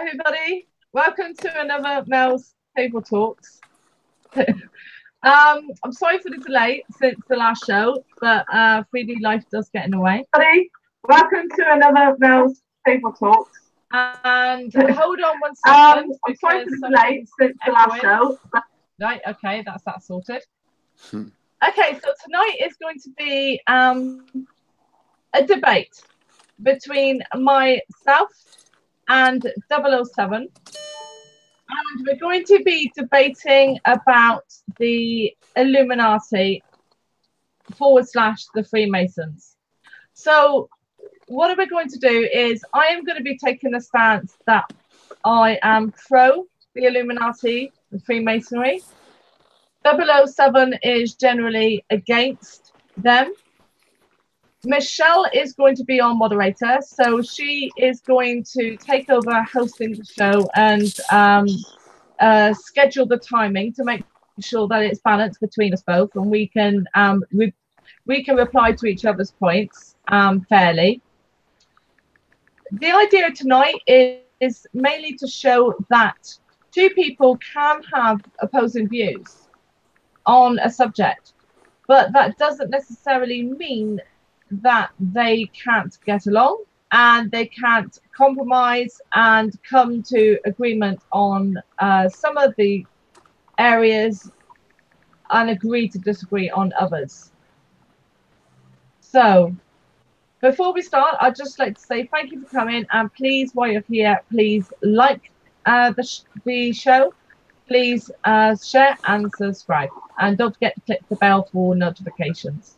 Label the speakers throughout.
Speaker 1: everybody. Welcome to another Mel's Table Talks. I'm sorry for the delay since the last show, but 3D life does get in the way. Everybody, welcome to another Mel's Table Talks. And hold on one second. I'm sorry for the delay since the last show. Right, okay, that's that sorted. Okay, so tonight is going to be a debate between myself and 007, and we're going to be debating about the Illuminati / the Freemasons. So what we're going to do is I am going to be taking a stance that I am pro the Illuminati, the Freemasonry. 007 is generally against them. Michele is going to be on moderator, so she is going to take over hosting the show and schedule the timing to make sure that it's balanced between us both, and we can reply to each other's points fairly. The idea tonight is mainly to show that two people can have opposing views on a subject, but that doesn't necessarily mean that they can't get along and they can't compromise and come to agreement on some of the areas and agree to disagree on others. So before we start, I'd just like to say thank you for coming, and please, while you're here, please like the show, please share and subscribe, and don't forget to click the bell for notifications.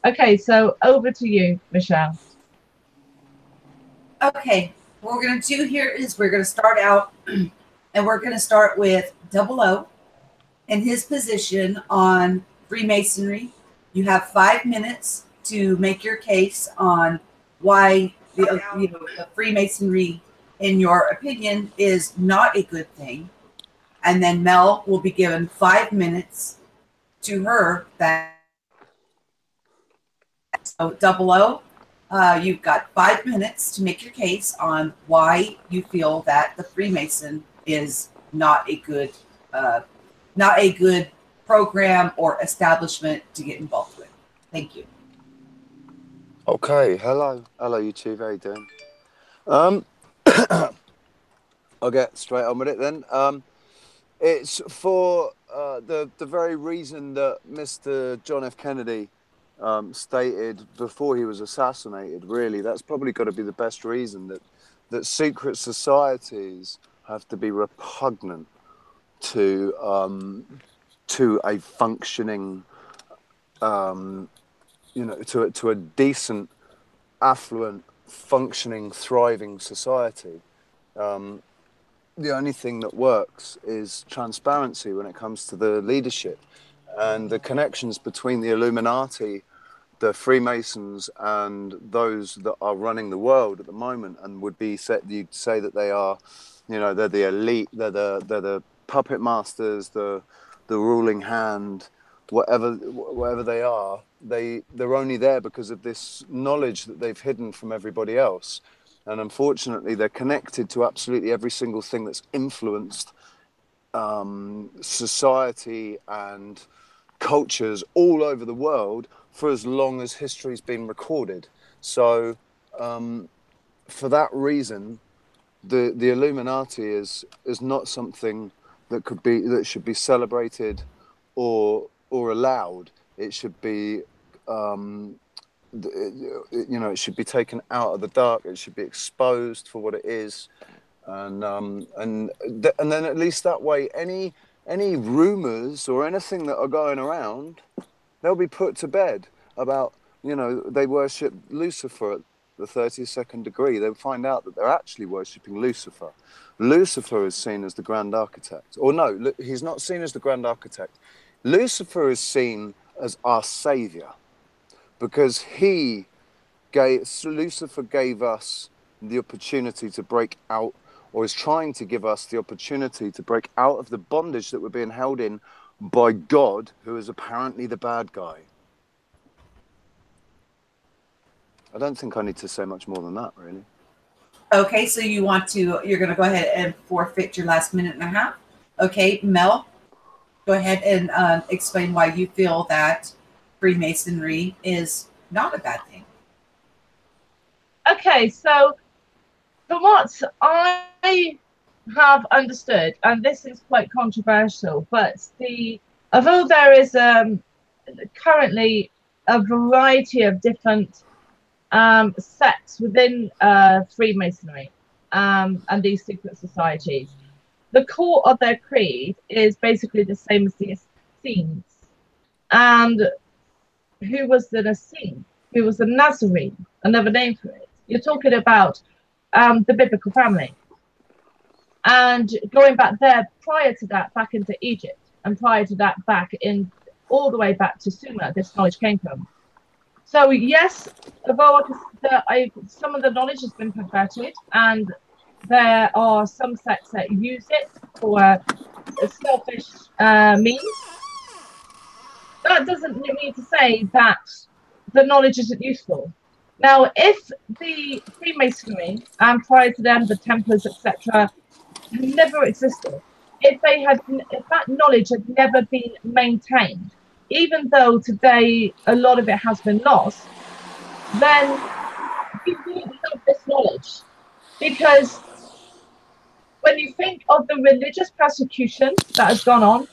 Speaker 1: Okay, so over to you, Michele.
Speaker 2: Okay, what we're going to do here is we're going to start out, and we're going to start with 00 and his position on Freemasonry. You have 5 minutes to make your case on why the Freemasonry, in your opinion, is not a good thing. And then Mel will be given 5 minutes to her that. So 00, you've got 5 minutes to make your case on why you feel that the Freemason is not a good program or establishment to get involved with. Thank you.
Speaker 3: Okay, hello you two, how you doing? I'll get straight on with it then. It's for the very reason that Mr. John F. Kennedy stated before he was assassinated. Really, that's probably got to be the best reason, that secret societies have to be repugnant to a functioning, to a decent, affluent, functioning, thriving society. The only thing that works is transparency when it comes to the leadership, and the connections between the Illuminati, the Freemasons, and those that are running the world at the moment, and would be you'd say that they are, they're the elite, they're the puppet masters, the ruling hand, whatever they are. They're only there because of this knowledge that they've hidden from everybody else, and unfortunately they're connected to absolutely every single thing that's influenced society and cultures all over the world for as long as history's been recorded. So for that reason, the Illuminati is not something that should be celebrated or allowed. It should be it should be taken out of the dark. It should be exposed for what it is, and then at least that way any rumors or anything that are going around, they'll be put to bed about, they worship Lucifer at the 32nd degree. They'll find out that they're actually worshipping Lucifer. Lucifer is seen as the grand architect. Or no, he's not seen as the grand architect. Lucifer is seen as our savior, because Lucifer gave us the opportunity to break out, or is trying to give us the opportunity to break out of the bondage that we're being held in by God, who is apparently the bad guy. I don't think I need to say much more than that, really.
Speaker 2: Okay, so you're going to go ahead and forfeit your last minute and a half. Okay, Mel, go ahead and explain why you feel that Freemasonry is not a bad thing.
Speaker 1: Okay, so from what I have understood, and this is quite controversial, but although there is currently a variety of different sects within Freemasonry and these secret societies, the core of their creed is basically the same as the Essenes. And who was the Essene? Who was the Nazarene? Another name for it. You're talking about the biblical family. And going back there, prior to that, back into Egypt, and prior to that, all the way back to Sumer, this knowledge came from. So yes, although some of the knowledge has been perverted, and there are some sects that use it for a selfish means, that doesn't mean to say that the knowledge isn't useful. Now, if the Freemasonry and prior to them the Templars, etc., never existed, if that knowledge had never been maintained, even though today a lot of it has been lost, then we wouldn't have this knowledge. Because when you think of the religious persecution that has gone on,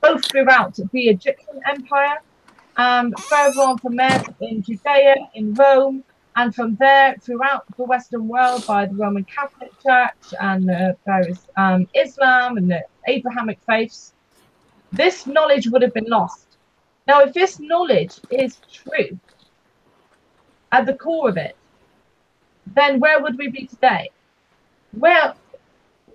Speaker 1: both throughout the Egyptian Empire, further on from there in Judea, in Rome, and from there throughout the Western world by the Roman Catholic Church and various Islam and the Abrahamic faiths, this knowledge would have been lost. Now, if this knowledge is true at the core of it, then where would we be today? Well,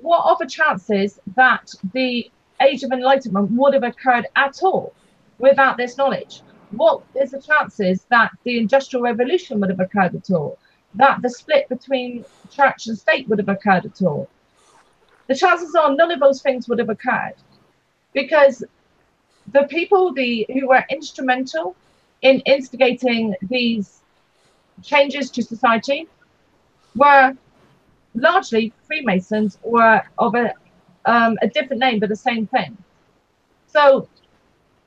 Speaker 1: what are the chances that the Age of Enlightenment would have occurred at all without this knowledge? What is the chances that the Industrial Revolution would have occurred at all? That the split between church and state would have occurred at all? The chances are none of those things would have occurred, because the people who were instrumental in instigating these changes to society were largely Freemasons, or of a different name but the same thing. So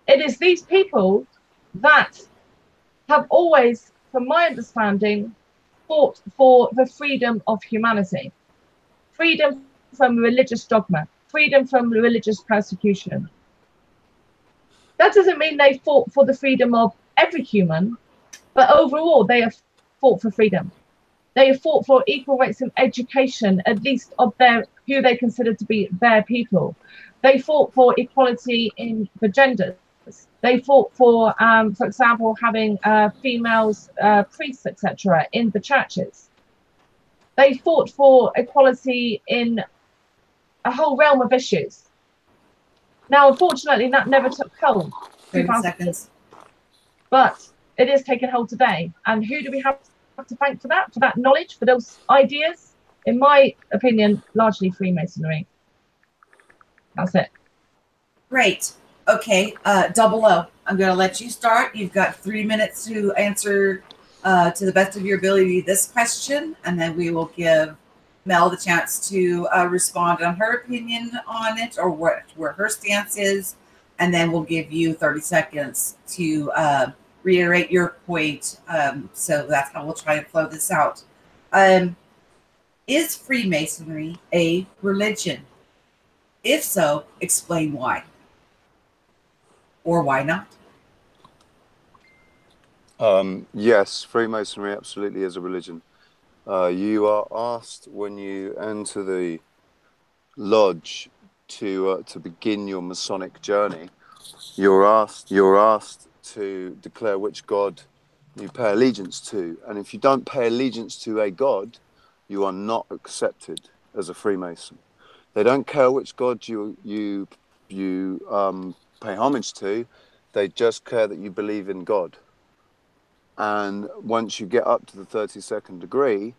Speaker 1: it is these people that have always, from my understanding, fought for the freedom of humanity, freedom from religious dogma, freedom from religious persecution. That doesn't mean they fought for the freedom of every human, but overall they have fought for freedom. They have fought for equal rights in education, at least of who they consider to be their people. They fought for equality in the genders. They fought for example, having females, priests, etc., in the churches. They fought for equality in a whole realm of issues. Now, unfortunately, that never took hold.
Speaker 2: 30 seconds.
Speaker 1: But it is taking hold today. And who do we have to thank for that knowledge, for those ideas? In my opinion, largely Freemasonry. That's it.
Speaker 2: Great. Okay, Double O, I'm going to let you start. You've got 3 minutes to answer to the best of your ability this question, and then we will give Mel the chance to respond on her opinion on it, or where her stance is, and then we'll give you 30 seconds to reiterate your point. So that's how we'll try to flow this out. Is Freemasonry a religion? If so, explain why. Or why not?
Speaker 3: Yes, Freemasonry absolutely is a religion. You are asked when you enter the lodge to begin your Masonic journey. You're asked to declare which god you pay allegiance to, and if you don't pay allegiance to a god, you are not accepted as a Freemason. They don't care which god you pay homage to. They just care that you believe in God. And once you get up to the 32nd degree,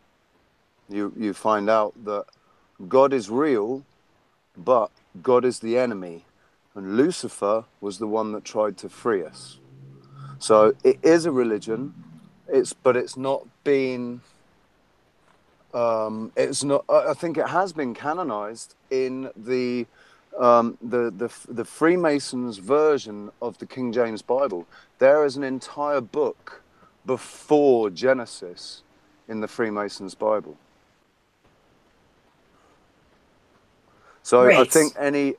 Speaker 3: you find out that God is real, but God is the enemy, and Lucifer was the one that tried to free us. So it is a religion, but it's not been It's not. I think it has been canonized in the Freemasons version of the King James Bible. There is an entire book before Genesis in the Freemasons Bible. So
Speaker 2: Great.
Speaker 3: I think any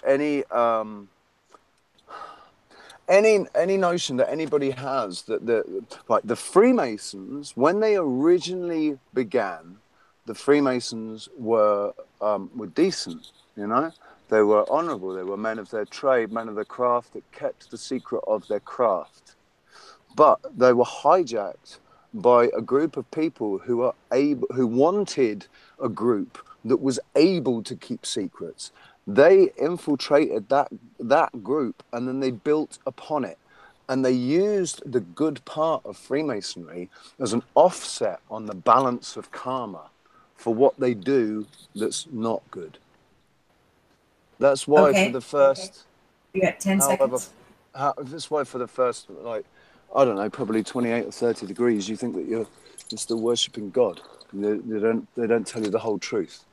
Speaker 3: notion that anybody has that the Freemasons, when they originally began, the Freemasons were decent, you know. They were honourable. They were men of their trade, men of their craft that kept the secret of their craft. But they were hijacked by a group of people who wanted a group that was able to keep secrets. They infiltrated that group, and then they built upon it. And they used the good part of Freemasonry as an offset on the balance of karma for what they do that's not good. That's why for the first...
Speaker 2: You got 10 seconds.
Speaker 3: That's why for the first, like, I don't know, probably 28 or 30 degrees, you think that you're still worshipping God. They don't tell you the whole truth.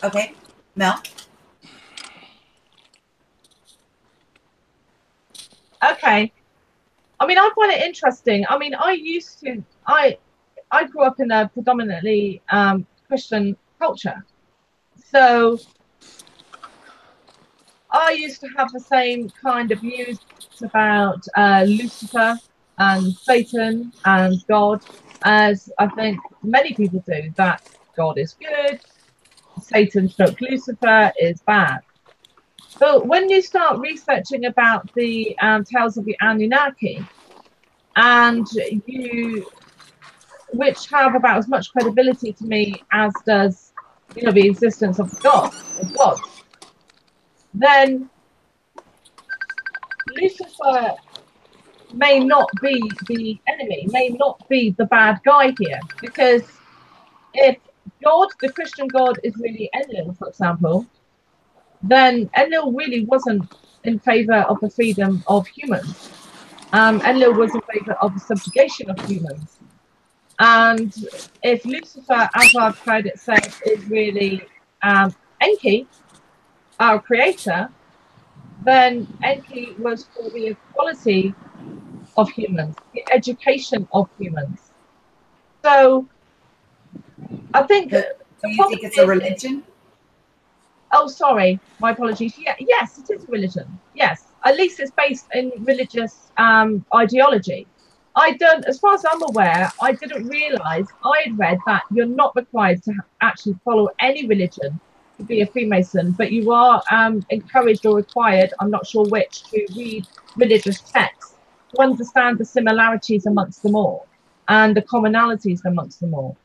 Speaker 2: Okay, Mel.
Speaker 1: Okay. I mean, I find it interesting. I mean, I grew up in a predominantly Christian culture. So I used to have the same kind of views about Lucifer and Satan and God as I think many people do, that God is good, Satan / Lucifer is bad. But when you start researching about the tales of the Anunnaki, and which have about as much credibility to me as does, you know, the existence of gods, then Lucifer may not be the enemy, may not be the bad guy here, because if God, the Christian God, is really Enlil, for example, then Enlil really wasn't in favor of the freedom of humans. Enlil was in favor of the subjugation of humans. And if Lucifer, as I've heard it said, is really Enki, our creator, then Enki was for the equality of humans, the education of humans. So I think...
Speaker 2: Do you think it's a religion?
Speaker 1: Oh, sorry, my apologies. Yeah, yes, it is a religion. Yes, at least it's based in religious ideology. I don't, as far as I'm aware, I didn't realise, I had read that you're not required to actually follow any religion to be a Freemason, but you are encouraged or required, I'm not sure which, to read religious texts to understand the similarities amongst them all and the commonalities amongst them all.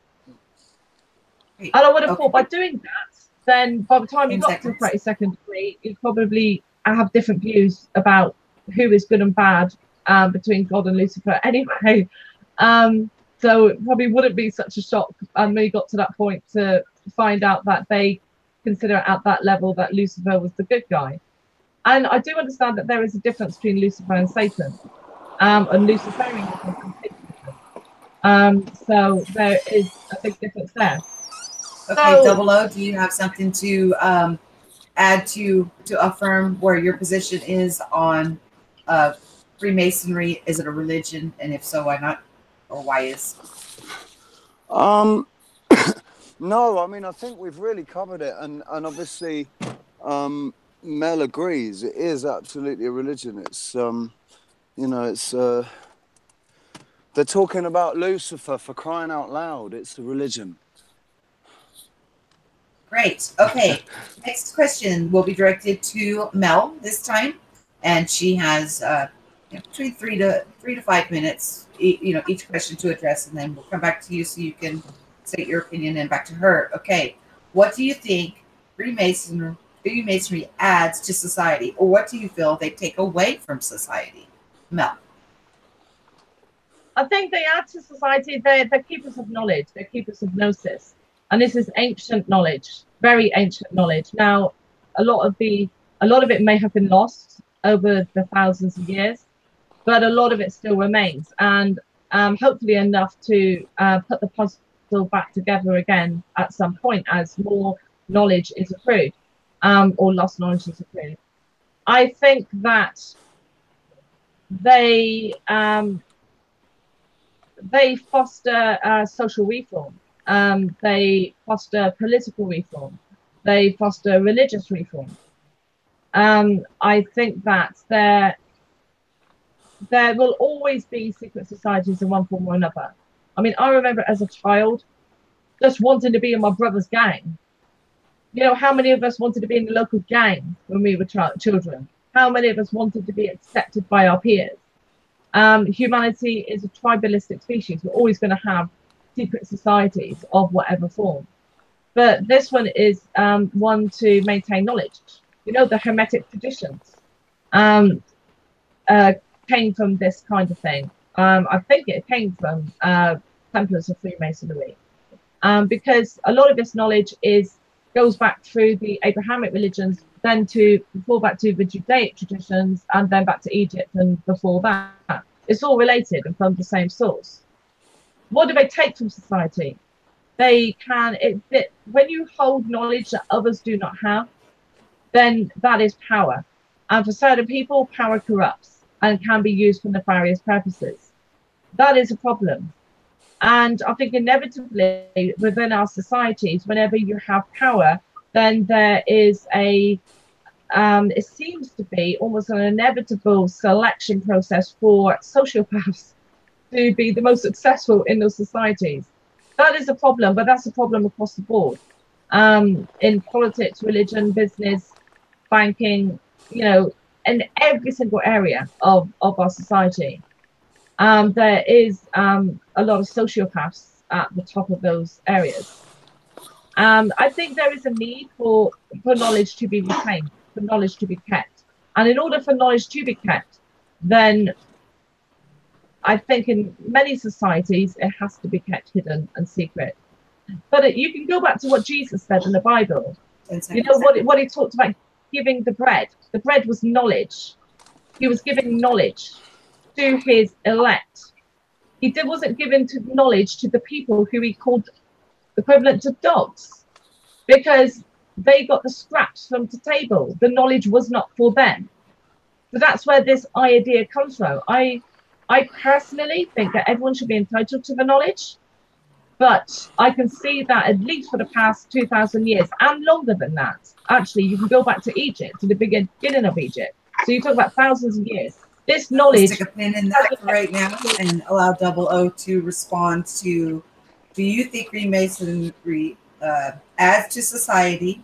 Speaker 1: And I would have thought by doing that, then by the time you got to the 32nd degree, you probably have different views about who is good and bad between God and Lucifer anyway. So it probably wouldn't be such a shock when you got to that point to find out that they consider at that level that Lucifer was the good guy. And I do understand that there is a difference between Lucifer and Satan, and Luciferianism and Satanism. So there is a big difference there.
Speaker 2: Okay, so, Double O, do you have something to add to affirm where your position is on Freemasonry? Is it a religion? And if so, why not? Or why is?
Speaker 3: No, I mean, I think we've really covered it. And obviously, Mel agrees. It is absolutely a religion. It's, you know, it's... they're talking about Lucifer, for crying out loud. It's a religion.
Speaker 2: Great. Okay. Next question will be directed to Mel this time, and she has between 3 to 5 minutes, each question to address, and then we'll come back to you so you can state your opinion, and back to her. Okay. What do you think Freemasonry adds to society, or what do you feel they take away from society? Mel.
Speaker 1: I think they add to society. They're keepers of knowledge. They're keepers of gnosis. And this is ancient knowledge, very ancient knowledge. Now, a lot of it may have been lost over the thousands of years, but a lot of it still remains, and hopefully enough to put the back together again at some point as more knowledge is accrued, or lost knowledge is accrued. I think that they foster social reform. They foster political reform. They foster religious reform. I think that there will always be secret societies in one form or another. I mean, I remember as a child just wanting to be in my brother's gang. You know, how many of us wanted to be in the local gang when we were children? How many of us wanted to be accepted by our peers? Humanity is a tribalistic species. We're always going to have secret societies of whatever form. But this one is one to maintain knowledge. You know, the Hermetic traditions came from this kind of thing. I think it came from Templars of Freemasonry, because a lot of this knowledge goes back through the Abrahamic religions, then before back to the Judaic traditions, and then back to Egypt and before that. It's all related and from the same source. What do they take from society? They can, when you hold knowledge that others do not have, then that is power. And for certain people, power corrupts and can be used for nefarious purposes. That is a problem. And I think inevitably within our societies, whenever you have power, then there is it seems to be almost an inevitable selection process for sociopaths to be the most successful in those societies. That is a problem, but that's a problem across the board. In politics, religion, business, banking, you know, in every single area of our society. There is a lot of sociopaths at the top of those areas. I think there is a need for knowledge to be retained, for knowledge to be kept. And in order for knowledge to be kept, then I think in many societies, it has to be kept hidden and secret. But you can go back to what Jesus said in the Bible. You know, what he talked about, giving the bread. The bread was knowledge. He was giving knowledge to his elect. He wasn't given knowledge to the people who he called equivalent to dogs, because they got the scraps from the table. The knowledge was not for them. So that's where this idea comes from. I personally think that everyone should be entitled to the knowledge, but I can see that at least for the past 2,000 years and longer than that. Actually, you can go back to Egypt, to the beginning of Egypt. So you talk about thousands of years. This knowledge.
Speaker 2: Let's stick a pin in that for right now and allow 00 to respond to, do you think Freemasonry adds to society,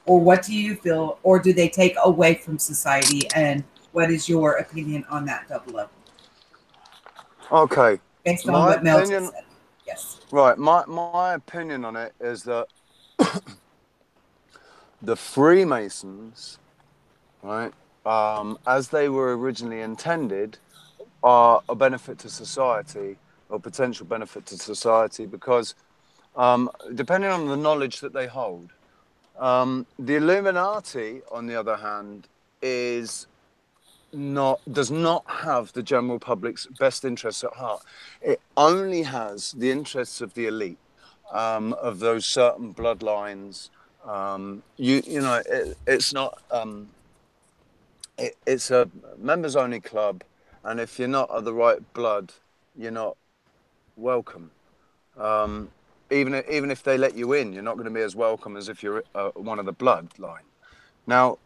Speaker 2: or what do you feel, or do they take away from society? And what is your opinion on that, 00?
Speaker 3: Okay.
Speaker 2: Based on what Mel said. Yes.
Speaker 3: Right. My opinion on it is that the Freemasons, right, as they were originally intended, are a benefit to society, or potential benefit to society, because depending on the knowledge that they hold, the Illuminati, on the other hand, does not have the general public's best interests at heart. It only has the interests of the elite, of those certain bloodlines. It's not. It's a members only club, and if you're not of the right blood, you're not welcome. Even if they let you in, you're not going to be as welcome as if you're one of the bloodline. Now,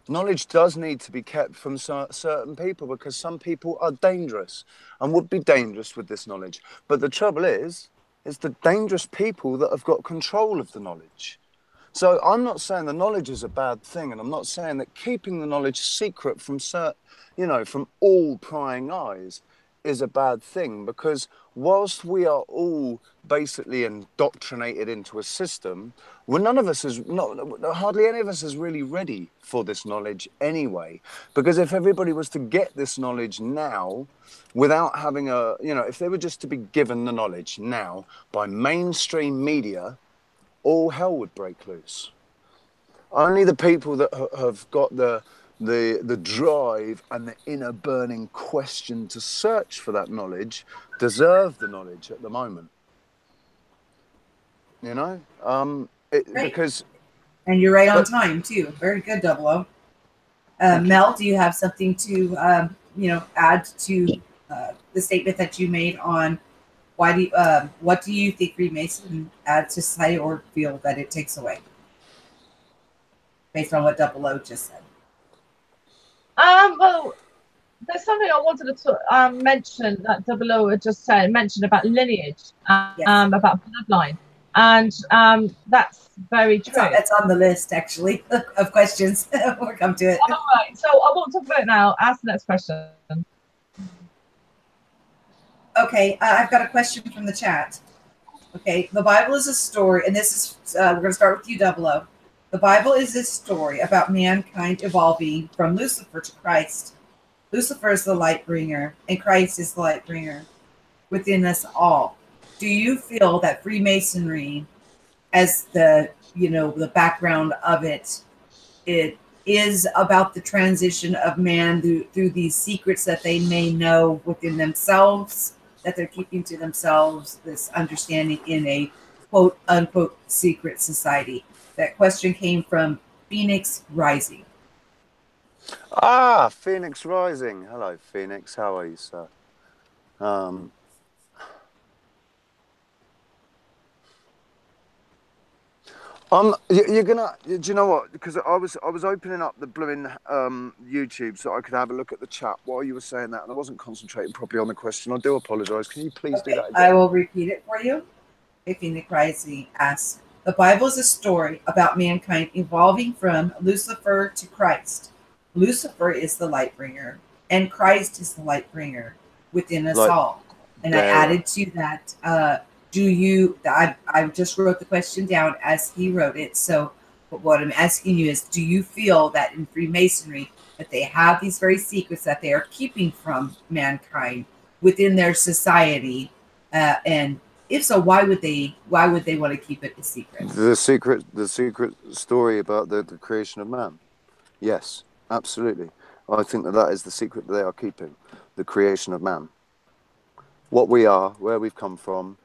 Speaker 3: knowledge does need to be kept from certain people, because some people are dangerous and would be dangerous with this knowledge. But the trouble is the dangerous people that have got control of the knowledge. So I'm not saying the knowledge is a bad thing, and I'm not saying that keeping the knowledge secret from from all prying eyes is a bad thing, because whilst we are all basically indoctrinated into a system, hardly any of us is really ready for this knowledge anyway. Because if everybody was to get this knowledge now, without having if they were just to be given the knowledge now by mainstream media, all hell would break loose. Only the people that have got the the drive and the inner burning question to search for that knowledge deserve the knowledge at the moment. You know, because.
Speaker 2: And you're right on time too. Very good, 00. Mel, do you have something to add to the statement that you made on what do you think Freemason adds to society or feel that it takes away, based on what 00 just said?
Speaker 1: Well, there's something I wanted to mention that 00 had just mentioned about lineage, about bloodline, and that's very true.
Speaker 2: It's on the list, actually, of questions. We'll come to it.
Speaker 1: All right, so I won't talk about it now. Ask the next question.
Speaker 2: Okay, I've got a question from the chat. Okay, the Bible is a story, and this is, we're going to start with you, 00. The Bible is a story about mankind evolving from Lucifer to Christ. Lucifer is the light bringer, and Christ is the light bringer within us all. Do you feel that Freemasonry, as the background of it is about the transition of man through these secrets that they may know within themselves, that they're keeping to themselves, this understanding in a quote unquote secret society? That question came from Phoenix Rising.
Speaker 3: Ah, Phoenix Rising. Hello, Phoenix. How are you, sir? You're gonna. Do you know what? Because I was opening up the blooming YouTube so I could have a look at the chat while you were saying that, and I wasn't concentrating properly on the question. I do apologise. Can you please do that again?
Speaker 2: I will repeat it for you. Phoenix Rising asks, the Bible is a story about mankind evolving from Lucifer to Christ. Lucifer is the light bringer, and Christ is the light bringer within us all. And I added to that, I just wrote the question down as he wrote it. So what I'm asking you is, do you feel that in Freemasonry that they have these very secrets that they are keeping from mankind within their society? And if so, why would they want to keep it a secret?
Speaker 3: The secret story about the creation of man. Yes, absolutely. I think that is the secret that they are keeping, the creation of man. What we are, where we've come from,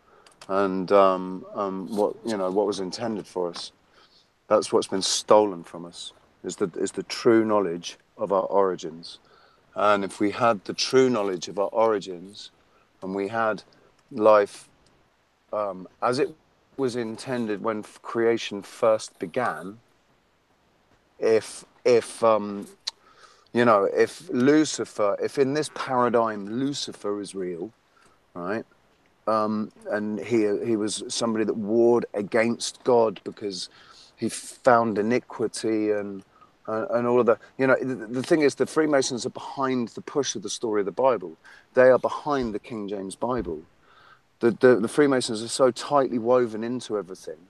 Speaker 3: and what was intended for us. That's what's been stolen from us, is the true knowledge of our origins. And if we had the true knowledge of our origins, and we had life as it was intended when creation first began, if Lucifer, if in this paradigm Lucifer is real, right? And he was somebody that warred against God because he found iniquity and all of that. The thing is, the Freemasons are behind the push of the story of the Bible. They are behind the King James Bible. The Freemasons are so tightly woven into everything,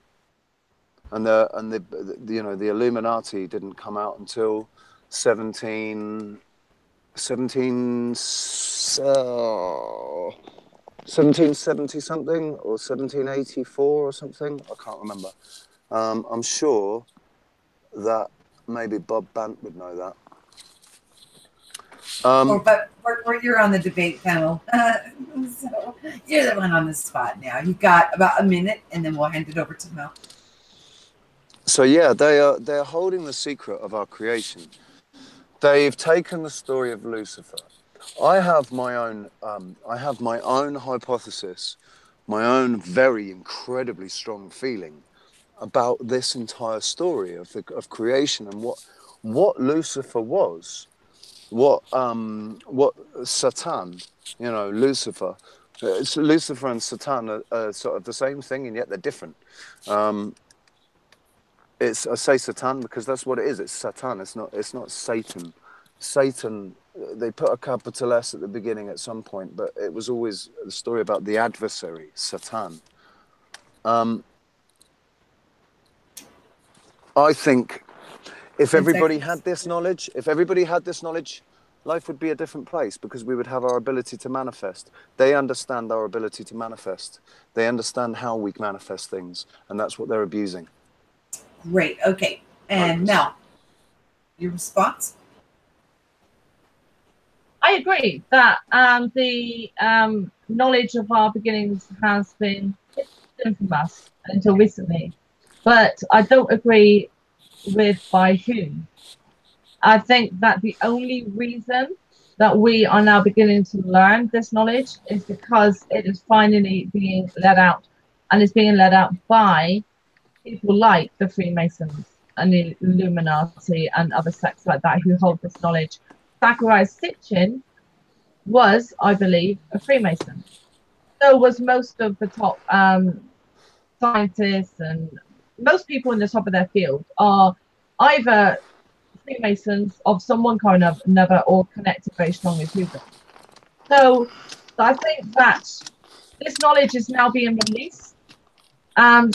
Speaker 3: and the Illuminati didn't come out until 1770 something, or 1784 or something. I can't remember. I'm sure that maybe Bob Bant would know that.
Speaker 2: But you're on the debate panel, so you're the one on the spot now. You've got about a minute, and then we'll hand it over to Mel.
Speaker 3: So yeah, they're holding the secret of our creation. They've taken the story of Lucifer. I have my own hypothesis, my own very incredibly strong feeling about this entire story of creation and what Lucifer was. What Satan, Lucifer. Lucifer and Satan are sort of the same thing, and yet they're different. I say Satan because that's what it is. It's Satan. It's not Satan. Satan. They put a capital S at the beginning at some point, but it was always a story about the adversary, Satan. I think if everybody had this knowledge, life would be a different place because we would have our ability to manifest. They understand our ability to manifest. They understand how we manifest things, and that's what they're abusing.
Speaker 2: Great. Okay. And Mel, your response?
Speaker 1: I agree that the knowledge of our beginnings has been hidden from us until recently, but I don't agree with by whom. I think that the only reason that we are now beginning to learn this knowledge is because it is finally being let out, and it's being let out by people like the Freemasons and the Illuminati and other sects like that who hold this knowledge. Zacharias Sitchin was, I believe, a Freemason. So was most of the top scientists, and most people in the top of their field are either Freemasons of some one kind or another, or connected very strongly to them. So I think that this knowledge is now being released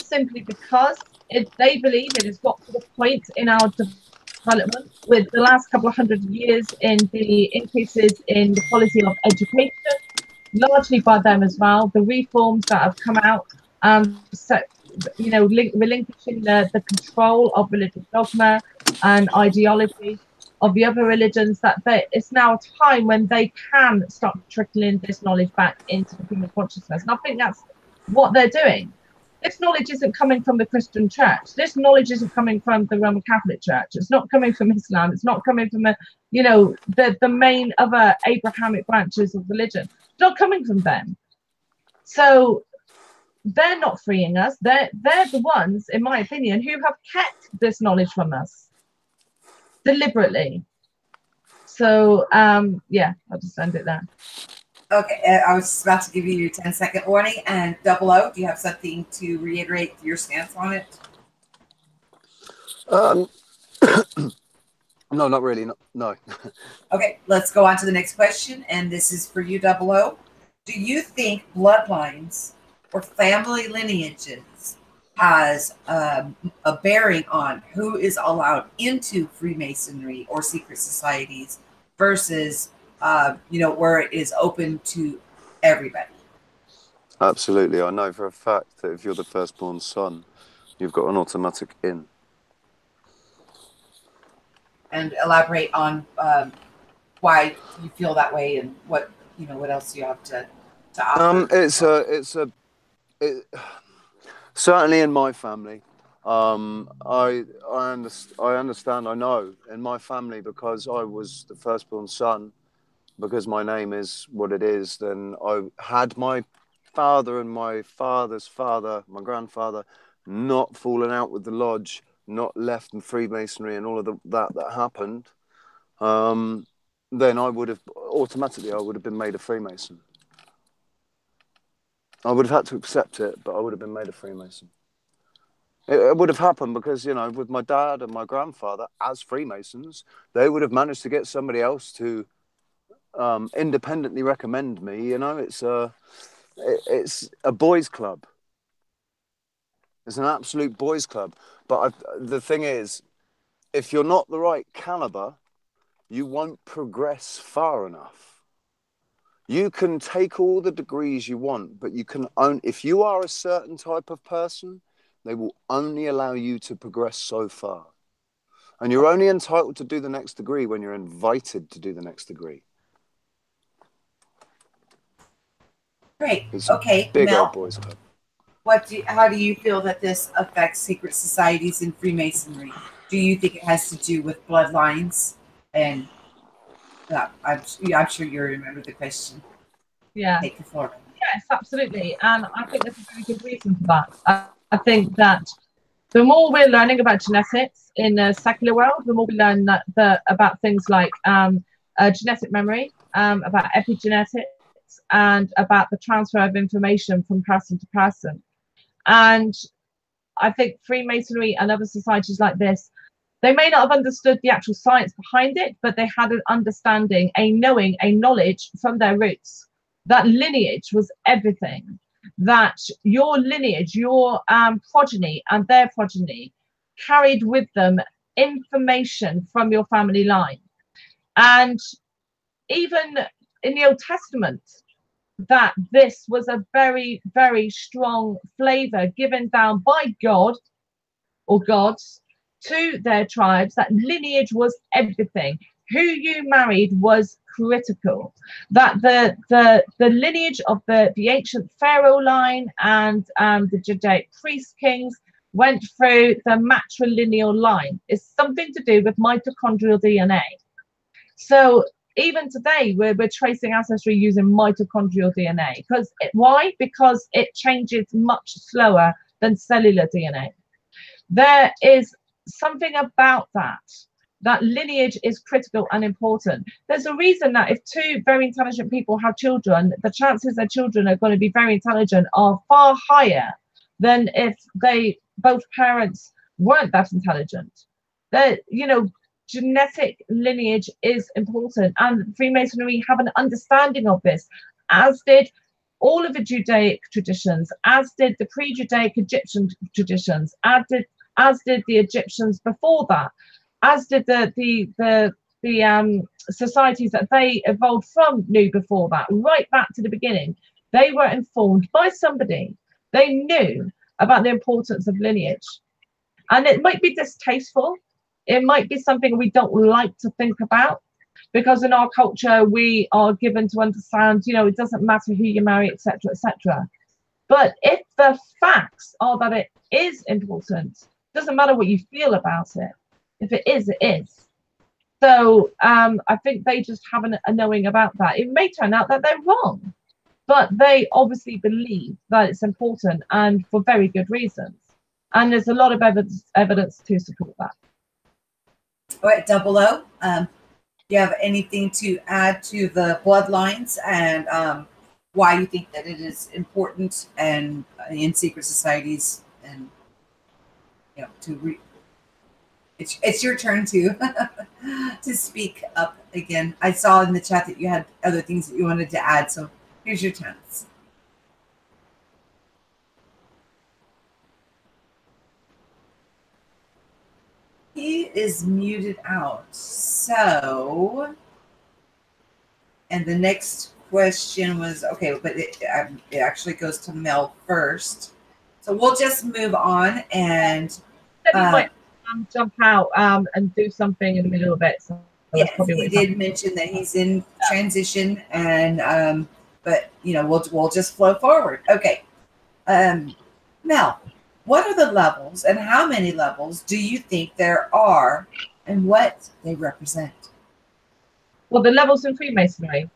Speaker 1: simply because they believe it has got to the point in our development with the last couple of 100 years in the increases in the quality of education, largely by them as well, the reforms that have come out, relinquishing the control of religious dogma and ideology of the other religions, that it's now a time when they can start trickling this knowledge back into the human consciousness. And I think that's what they're doing. This knowledge isn't coming from the Christian church. This knowledge isn't coming from the Roman Catholic Church. It's not coming from Islam. It's not coming from the main other Abrahamic branches of religion. It's not coming from them. So they're not freeing us. They're the ones, in my opinion, who have kept this knowledge from us deliberately. So yeah, I'll just end it there.
Speaker 2: Okay, I was about to give you your 10-second warning. And 00, do you have something to reiterate your stance on it?
Speaker 3: No, not really. No.
Speaker 2: Okay, let's go on to the next question. And this is for you, 00. Do you think bloodlines or family lineages has a bearing on who is allowed into Freemasonry or secret societies versus where it is open to everybody?
Speaker 3: Absolutely. I know for a fact that if you're the firstborn son, you've got an automatic in.
Speaker 2: And elaborate on why you feel that way, and what else you have to offer.
Speaker 3: Certainly in my family. I understand. I know in my family, because I was the firstborn son, because my name is what it is, then I had my father and my father's father, my grandfather, not fallen out with the lodge, not left in Freemasonry and all of that happened, then I would have been made a Freemason. I would have had to accept it, but I would have been made a Freemason. It would have happened because, with my dad and my grandfather as Freemasons, they would have managed to get somebody else to independently recommend me. It's a boys' club. It's an absolute boys' club. But the thing is, if you're not the right caliber, you won't progress far enough. You can take all the degrees you want, but if you are a certain type of person, they will only allow you to progress so far. And you're only entitled to do the next degree when you're invited to do the next degree.
Speaker 2: Great. Okay,
Speaker 3: big
Speaker 2: Mel,
Speaker 3: old boys club.
Speaker 2: how do you feel that this affects secret societies in Freemasonry? Do you think it has to do with bloodlines? And I'm sure you remember the question.
Speaker 1: Yeah.
Speaker 2: Take the floor.
Speaker 1: Yes, absolutely. And I think there's a very good reason for that. I think that the more we're learning about genetics in the secular world, the more we learn about things like genetic memory, about epigenetics, and about the transfer of information from person to person. And I think Freemasonry and other societies like this, they may not have understood the actual science behind it, but they had an understanding, a knowing, a knowledge from their roots. That lineage was everything. That your lineage, your progeny and their progeny carried with them information from your family line. And even in the Old Testament, that this was a very, very strong flavor given down by God or gods to their tribes, that lineage was everything. who you married was critical. That the lineage of the ancient pharaoh line and the Judaic priest kings went through the matrilineal line is something to do with mitochondrial DNA. So even today, we're tracing ancestry using mitochondrial DNA. Why? Because it changes much slower than cellular DNA. There is something about that lineage is critical and important. There's a reason that if two very intelligent people have children, the chances their children are going to be very intelligent are far higher than if both parents weren't that intelligent. Genetic lineage is important, and Freemasonry have an understanding of this, as did all of the Judaic traditions, as did the pre-Judaic Egyptian traditions, as did the Egyptians before that, as did the societies that they evolved from knew before that, right back to the beginning. They were informed by somebody. They knew about the importance of lineage, and it might be distasteful. It might be something we don't like to think about, because in our culture we are given to understand, it doesn't matter who you marry, etc., etc. But if the facts are that it is important, it doesn't matter what you feel about it. If it is, it is. So I think they just have a knowing about that. It may turn out that they're wrong, but they obviously believe that it's important, and for very good reasons. And there's a lot of evidence to support that.
Speaker 2: All right, 00. Do you have anything to add to the bloodlines and why you think that it is important and in secret societies, and it's your turn to to speak up again. I saw in the chat that you had other things that you wanted to add, so here's your chance. He is muted out. So, and the next question was, okay, but it actually goes to Mel first. So we'll just move on and
Speaker 1: jump out and do something in the middle of it. So
Speaker 2: yes, he did mention that he's in transition, and but we'll just flow forward. Okay, Mel, what are the levels, and how many levels do you think there are, and what they represent?
Speaker 1: Well, the levels in Freemasonry.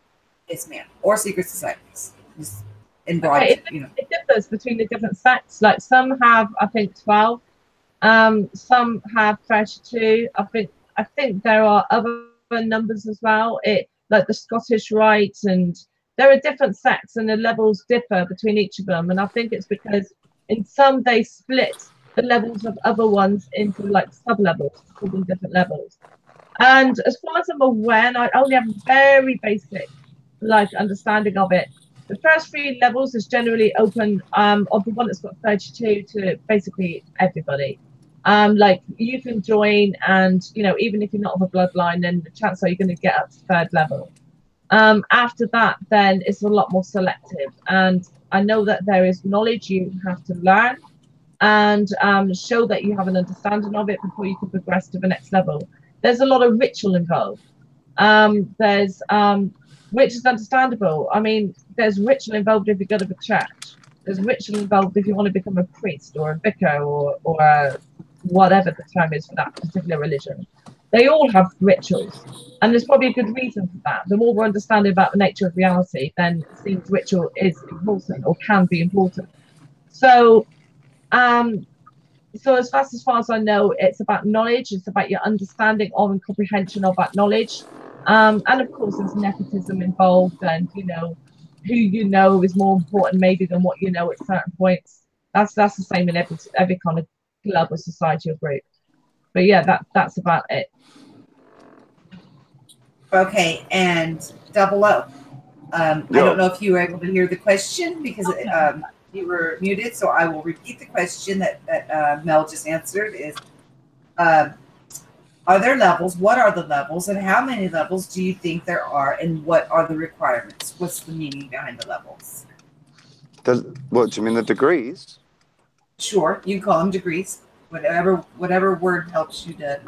Speaker 2: Yes, ma'am. Or secret societies. Just in broad,
Speaker 1: it differs between the different sects. Like some have, I think, 12. Some have 32. I think there are other numbers as well. Like the Scottish Rite, and there are different sects, and the levels differ between each of them. And I think it's because in some they split the levels of other ones into like sub-levels, called them different levels. And as far as I'm aware, and I only have a very basic understanding of it, the first 3 levels is generally open of the one that's got 32 to basically everybody. Like you can join, and even if you're not of a bloodline, then the chance are you're going to get up to 3rd level. After that, then it's a lot more selective, and I know that there is knowledge you have to learn and show that you have an understanding of it before you can progress to the next level. There's a lot of ritual involved. Which is understandable. I mean, there's ritual involved if you go to the church. There's ritual involved if you want to become a priest or a vicar or whatever the term is for that particular religion. They all have rituals, and there's probably a good reason for that. The more we're understanding about the nature of reality, then it seems ritual is important or can be important. So, as far as I know, it's about knowledge. It's about your understanding of and comprehension of that knowledge. And of course, there's nepotism involved, and who you know is more important maybe than what you know at certain points. That's the same in every kind of club or society or group. But yeah, that's about it.
Speaker 2: Okay, and 00. I don't know if you were able to hear the question because you were muted, so I will repeat the question that Mel just answered. Is are there levels? What are the levels, and how many levels do you think there are, and what are the requirements? What's the meaning behind the levels?
Speaker 3: What do you mean, the degrees?
Speaker 2: Sure, you can call them degrees. whatever word helps you to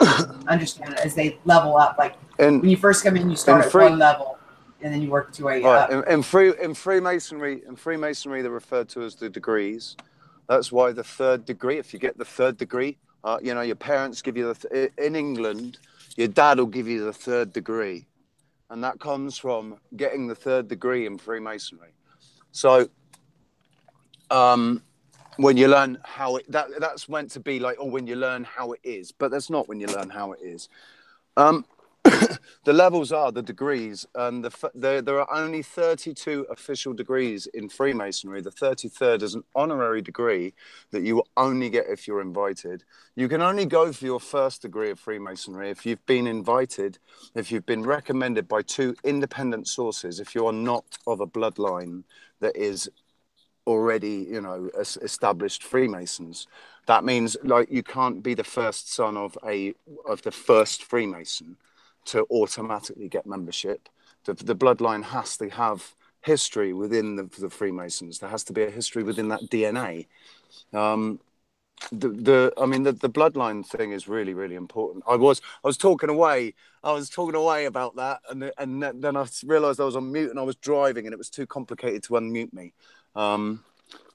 Speaker 2: understand it as they level up. Like
Speaker 3: when
Speaker 2: you first come in, you start at one level, and then you work your way up.
Speaker 3: In Freemasonry, they're referred to as the degrees. That's why the third degree. If you get the third degree, you know, your parents give you in England, your dad will give you the third degree, and that comes from getting the third degree in Freemasonry. So, when you learn how it, that's meant to be like, oh, when you learn how it is, but that's not when you learn how it is. The levels are the degrees, and there are only 32 official degrees in Freemasonry. The 33rd is an honorary degree that you will only get if you're invited. You can only go for your first degree of Freemasonry if you've been invited, if you've been recommended by 2 independent sources, if you are not of a bloodline that is already, you know, established Freemasons. That means, like, you can't be the first son of the first Freemason to automatically get membership. The bloodline has to have history within the Freemasons. There has to be a history within that DNA. The bloodline thing is really, really important. I was talking away about that, and then I realized I was on mute and I was driving and it was too complicated to unmute me.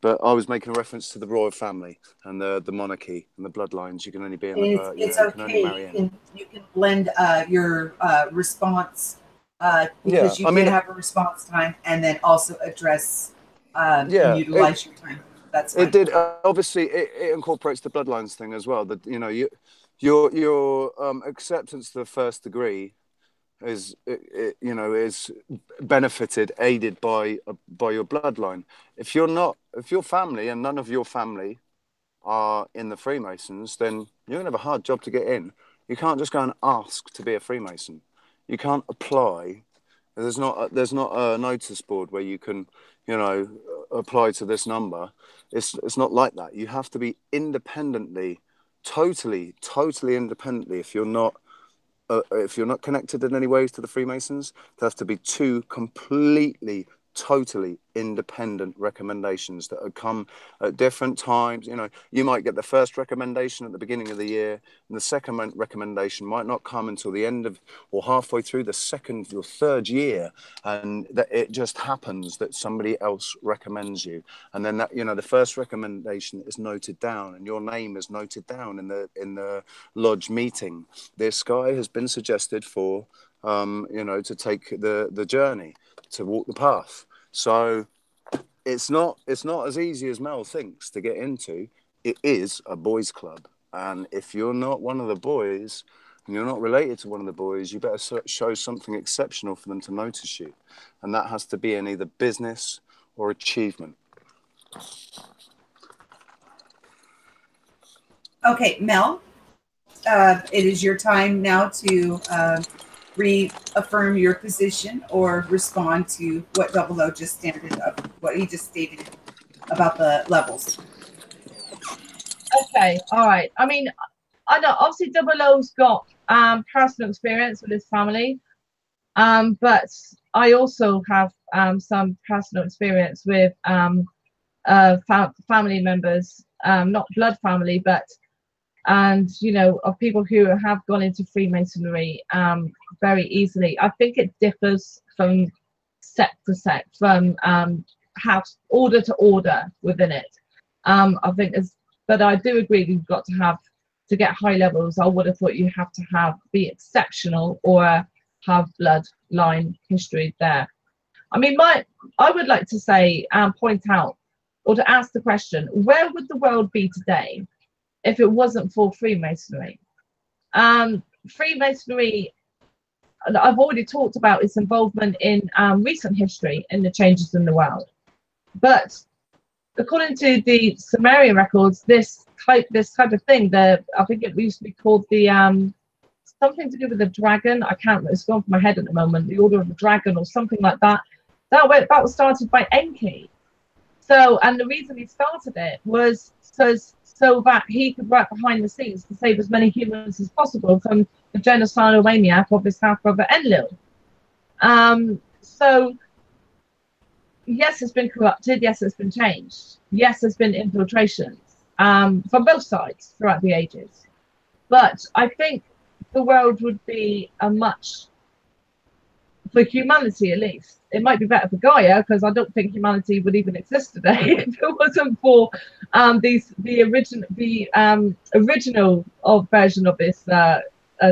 Speaker 3: But I was making a reference to the royal family and the monarchy and the bloodlines. You can only be in the
Speaker 2: it's okay. You can blend your response because you can have a response time and then also address and utilize your time. That's fine.
Speaker 3: It did obviously it incorporates the bloodlines thing as well. That, you know, your acceptance to the first degree is benefited, aided by your bloodline. If your family and none of your family are in the Freemasons, then you're gonna have a hard job to get in. You can't just go and ask to be a Freemason. You can't apply. There's not a notice board where you can, you know, apply to this number. It's not like that. You have to be independently, totally independently. If you're not connected in any ways to the Freemasons, there have to be 2 completely, totally independent recommendations that have come at different times. You know, you might get the first recommendation at the beginning of the year, and the second recommendation might not come until the end of or halfway through the second or third year, and that it just happens that somebody else recommends you, and then that, you know, the first recommendation is noted down and your name is noted down in the lodge meeting. This guy has been suggested for you know, to take the journey, to walk the path. So it's not as easy as Mel thinks to get into. It is a boys' club, and if you're not one of the boys and you're not related to one of the boys, you better show something exceptional for them to notice you, and that has to be in either business or achievement.
Speaker 2: Okay, Mel, it is your time now to reaffirm your position or respond to what Double-O just stated about the levels.
Speaker 1: Okay, all right. I mean, I know obviously Double-O's got personal experience with his family, but I also have some personal experience with family members, not blood family, but you know, of people who have gone into Freemasonry very easily. I think it differs from sect to sect, from house order to order within it. I think but I do agree you've got to get high levels. I would have thought you have to be exceptional or have bloodline history there. I mean, I would like to say, point out, or to ask the question, where would the world be today if it wasn't for Freemasonry? Freemasonry, I've already talked about its involvement in recent history in the changes in the world. But according to the Sumerian records, this type of thing, I think it used to be called the something to do with the dragon. I can't. It's gone from my head at the moment. The Order of the Dragon or something like that. That was started by Enki. So, and the reason he started it was so that he could work behind the scenes to save as many humans as possible from the genocidal maniac of his half-brother Enlil. So, yes, it's been corrupted. Yes, it's been changed. Yes, there's been infiltrations. from both sides throughout the ages. But I think the world would be a much, for humanity at least, it might be better for Gaia, because I don't think humanity would even exist today if it wasn't for the original version of this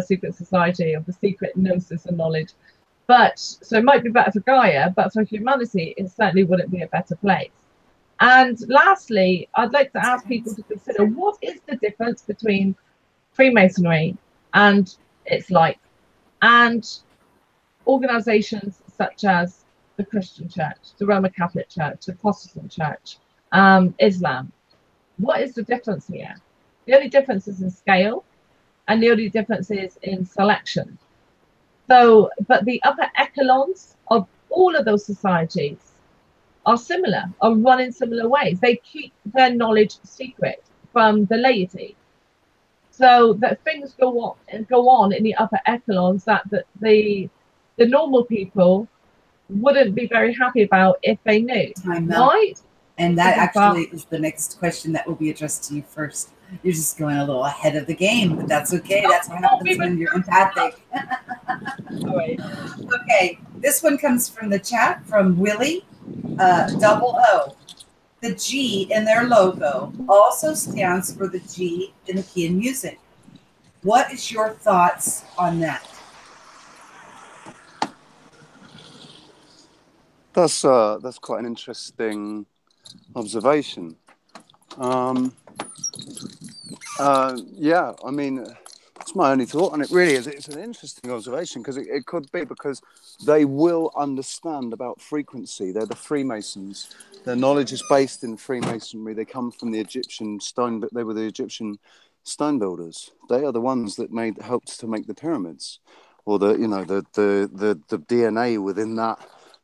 Speaker 1: secret society, of the secret gnosis and knowledge. But so it might be better for Gaia, but for humanity, it certainly wouldn't be a better place. And lastly, I'd like to ask people to consider, what is the difference between Freemasonry and its like, and organizations such as the Christian Church, the Roman Catholic Church, the Protestant Church, Islam? What is the difference here? The only difference is in scale, and the only difference is in selection. So, but the upper echelons of all of those societies are similar, are run in similar ways. They keep their knowledge secret from the laity, so that things go on in the upper echelons that the normal people wouldn't be very happy about if they knew. Right?
Speaker 2: And that actually is the next question that will be addressed to you first. You're just going a little ahead of the game, but that's okay. That's what happens when you're empathic. Okay, this one comes from the chat from Willie 00. The G in their logo also stands for the G in the key in music. What is your thoughts on that?
Speaker 3: That's quite an interesting observation. Yeah, I mean, that's my only thought on it. Really, is it's an interesting observation, because it could be because they will understand about frequency. They're the Freemasons. Their knowledge is based in Freemasonry. They come from the Egyptian stone, but they were the Egyptian stone builders. They are the ones that helped to make the pyramids, or the DNA within that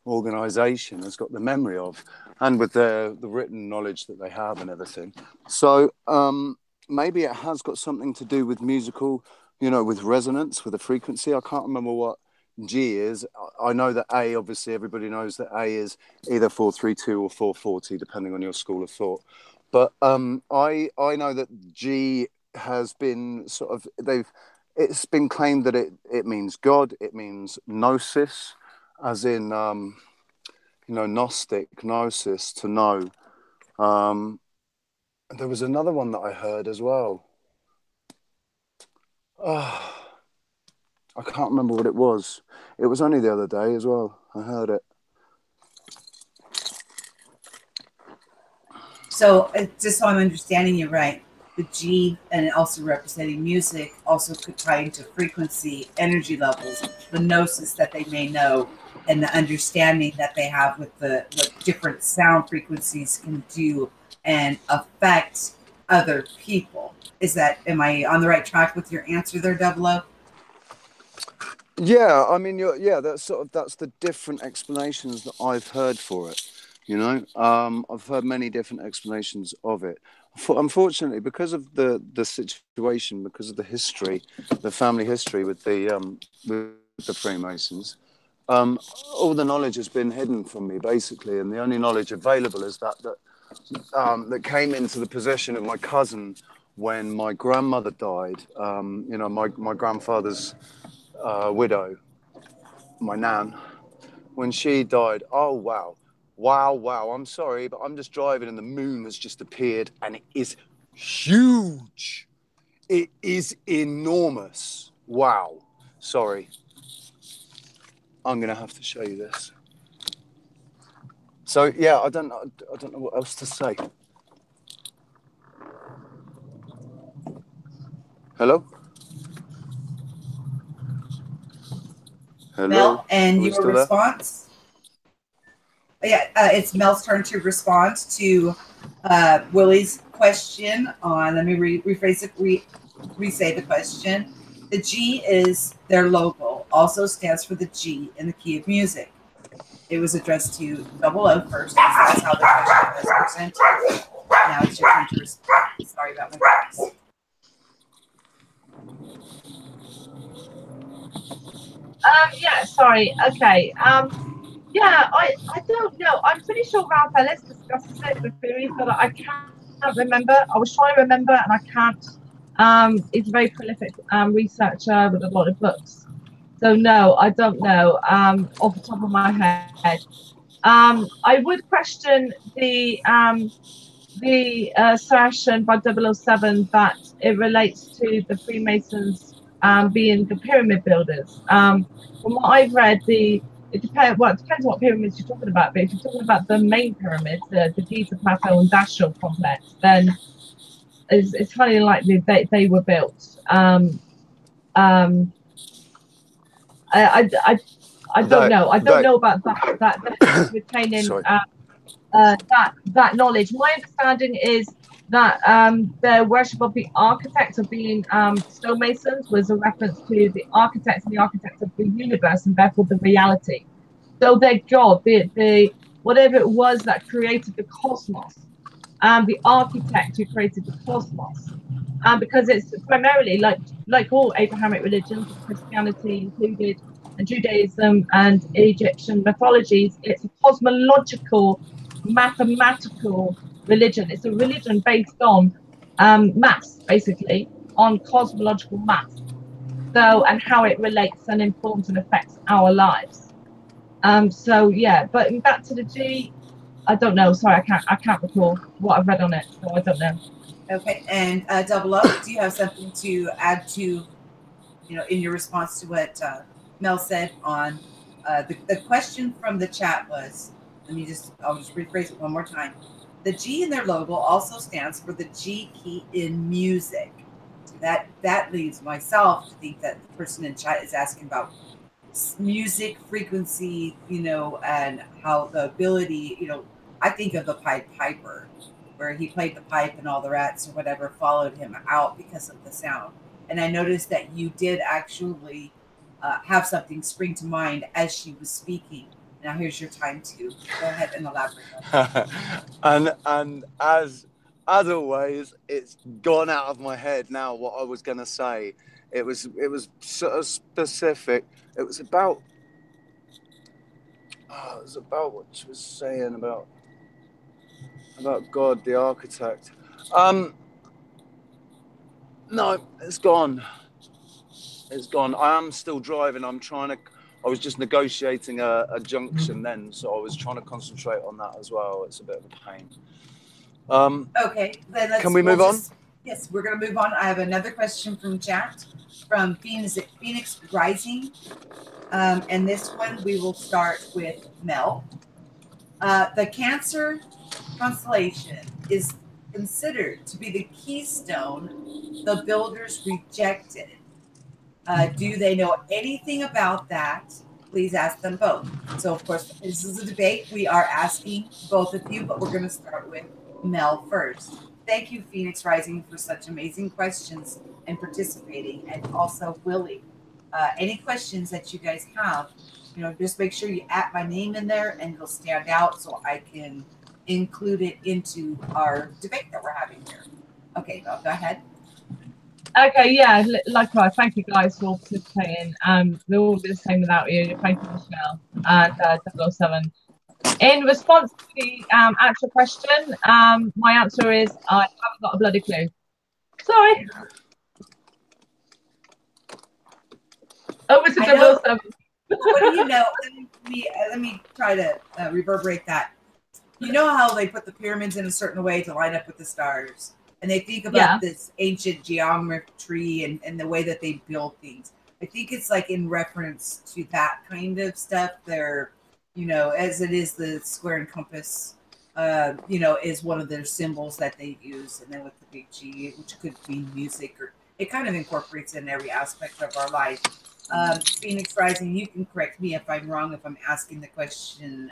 Speaker 3: organization has got the memory of, and with the written knowledge that they have and everything. So maybe it has got something to do with musical, with resonance, with the frequency. I can't remember what G is. I know that A, obviously everybody knows that A is either 432 or 440, depending on your school of thought. But I know that G has been it's been claimed that it means God, it means gnosis, as in Gnostic, gnosis, to know. There was another one that I heard as well. I can't remember what it was. It was only the other day as well. I heard it.
Speaker 2: So just so I'm understanding you right, the G and also representing music also could tie into frequency, energy levels, the gnosis that they may know, and the understanding that they have with what different sound frequencies can do and affect other people. Am I on the right track with your answer there, 00?
Speaker 3: Yeah, I mean, that's the different explanations that I've heard for it. I've heard many different explanations of it. Unfortunately, because of the situation, because of the history, the family history with the Freemasons, all the knowledge has been hidden from me, basically, and the only knowledge available is that came into the possession of my cousin when my grandmother died. My grandfather's widow, my nan, when she died. Oh, wow. I'm sorry, but I'm just driving and the moon has just appeared and it is huge. It is enormous. Wow. Sorry. I'm going to have to show you this. So, yeah, I don't know what else to say. Hello?
Speaker 2: Mel, and your response? Yeah, it's Mel's turn to respond to Willie's question on, let me rephrase it, re-say the question. The G is their logo, also stands for the G in the key of music. It was addressed to 00 first, that's how the question was presented. Now it's your turn to respond. Sorry about my voice.
Speaker 1: Yeah, sorry. Okay. Yeah, I don't know. I'm pretty sure Ralph Ellis discusses it with theories, but I can't can't remember. I was trying to remember, and I can't. He's a very prolific researcher with a lot of books. So no, I don't know off the top of my head. I would question the assertion by 007 that it relates to the Freemasons being the pyramid builders. From what I've read, it depends what pyramids you're talking about, but if you're talking about the main pyramids, the Giza Plateau and Dashur complex, then it's highly likely they were built. I don't know. I don't know about that retaining that knowledge. My understanding is that the worship of the architects of being stonemasons was a reference to the architects and the architects of the universe, and therefore the reality. So their God, the whatever it was that created the cosmos, the architect who created the cosmos, because it's primarily like all Abrahamic religions, Christianity included, and Judaism and Egyptian mythologies, it's a cosmological, mathematical religion. It's a religion based on maths, basically, on cosmological maths. So, and how it relates and informs and affects our lives. So yeah, but back to the G, I don't know. Sorry, I can't recall what I've read on it, so I don't know.
Speaker 2: Okay, and 00, do you have something to add to, in your response to what Mel said on the question from the chat was, I'll just rephrase it one more time. The G in their logo also stands for the G key in music. That leads myself to think that the person in chat is asking about music frequency, and how the ability, I think of the Pied Piper, where he played the pipe and all the rats or whatever followed him out because of the sound. And I noticed that you did actually have something spring to mind as she was speaking. Now here's your time to go ahead and elaborate.
Speaker 3: and as always, it's gone out of my head now what I was going to say. It was sort of specific. It was about what she was saying about God, the architect. No, it's gone. It's gone. I am still driving. I was just negotiating a junction then, so I was trying to concentrate on that as well. It's a bit of a pain.
Speaker 2: Okay, then
Speaker 3: can we move on?
Speaker 2: Yes, we're going to move on. I have another question from chat from Phoenix Rising. And this one we will start with Mel. The Cancer constellation is considered to be the keystone the builders rejected. Do they know anything about that? Please ask them both. So, of course, this is a debate. We are asking both of you, but we're going to start with Mel first. Thank you, Phoenix Rising, for such amazing questions and participating, and also Willie. Any questions that you guys have, just make sure you add my name in there and it'll stand out so I can include it into our debate that we're having here. Okay, Mel, go ahead.
Speaker 1: Okay, yeah, likewise. Thank you guys for participating. We'll all be the same without you. Thank you, Michele and 007. In response to the actual question, my answer is I haven't got a bloody clue. Sorry. Over to 007.
Speaker 2: What do you know? Let me try to reverberate that. You know how they put the pyramids in a certain way to line up with the stars? And they think about this ancient geometry and the way that they build things. I think it's like in reference to that kind of stuff. They're, as it is the square and compass, is one of their symbols that they use. And then with the big G, which could mean music, or it kind of incorporates in every aspect of our life. Phoenix Rising, you can correct me if I'm wrong, if I'm asking the question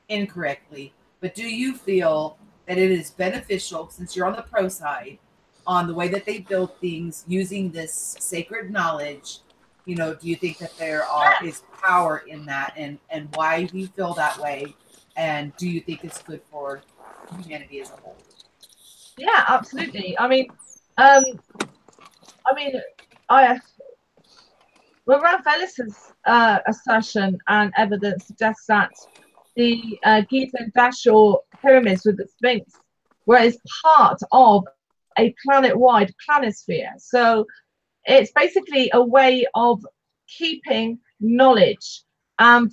Speaker 2: incorrectly. But do you feel that it is beneficial, since you're on the pro side, on the way that they build things using this sacred knowledge? Do you think that there is power in that, and why do you feel that way? And do you think it's good for humanity as a whole?
Speaker 1: Yeah, absolutely. Well, Raphaelis's assertion and evidence suggests that the Giza and Dashur pyramids with the Sphinx where it's part of a planet-wide planisphere. So it's basically a way of keeping knowledge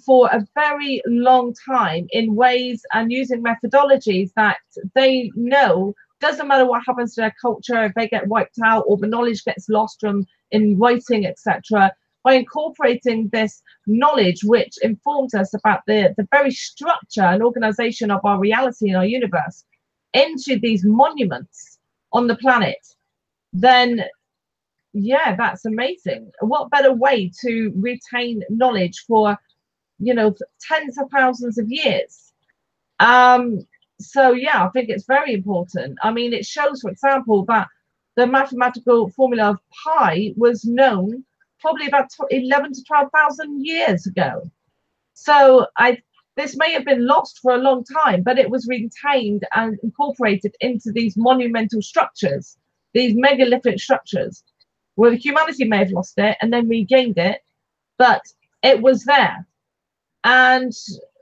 Speaker 1: for a very long time in ways and using methodologies that they know doesn't matter what happens to their culture, if they get wiped out or the knowledge gets lost from in writing, etc. By incorporating this knowledge, which informs us about the very structure and organization of our reality and our universe, into these monuments on the planet, then yeah, that's amazing. What better way to retain knowledge for, you know, tens of thousands of years? So yeah, I think it's very important. I mean, it shows, for example, that the mathematical formula of pi was known probably about 11 to 12,000 years ago. So this may have been lost for a long time, but it was retained and incorporated into these monumental structures, these megalithic structures, where humanity may have lost it and then regained it, but it was there. And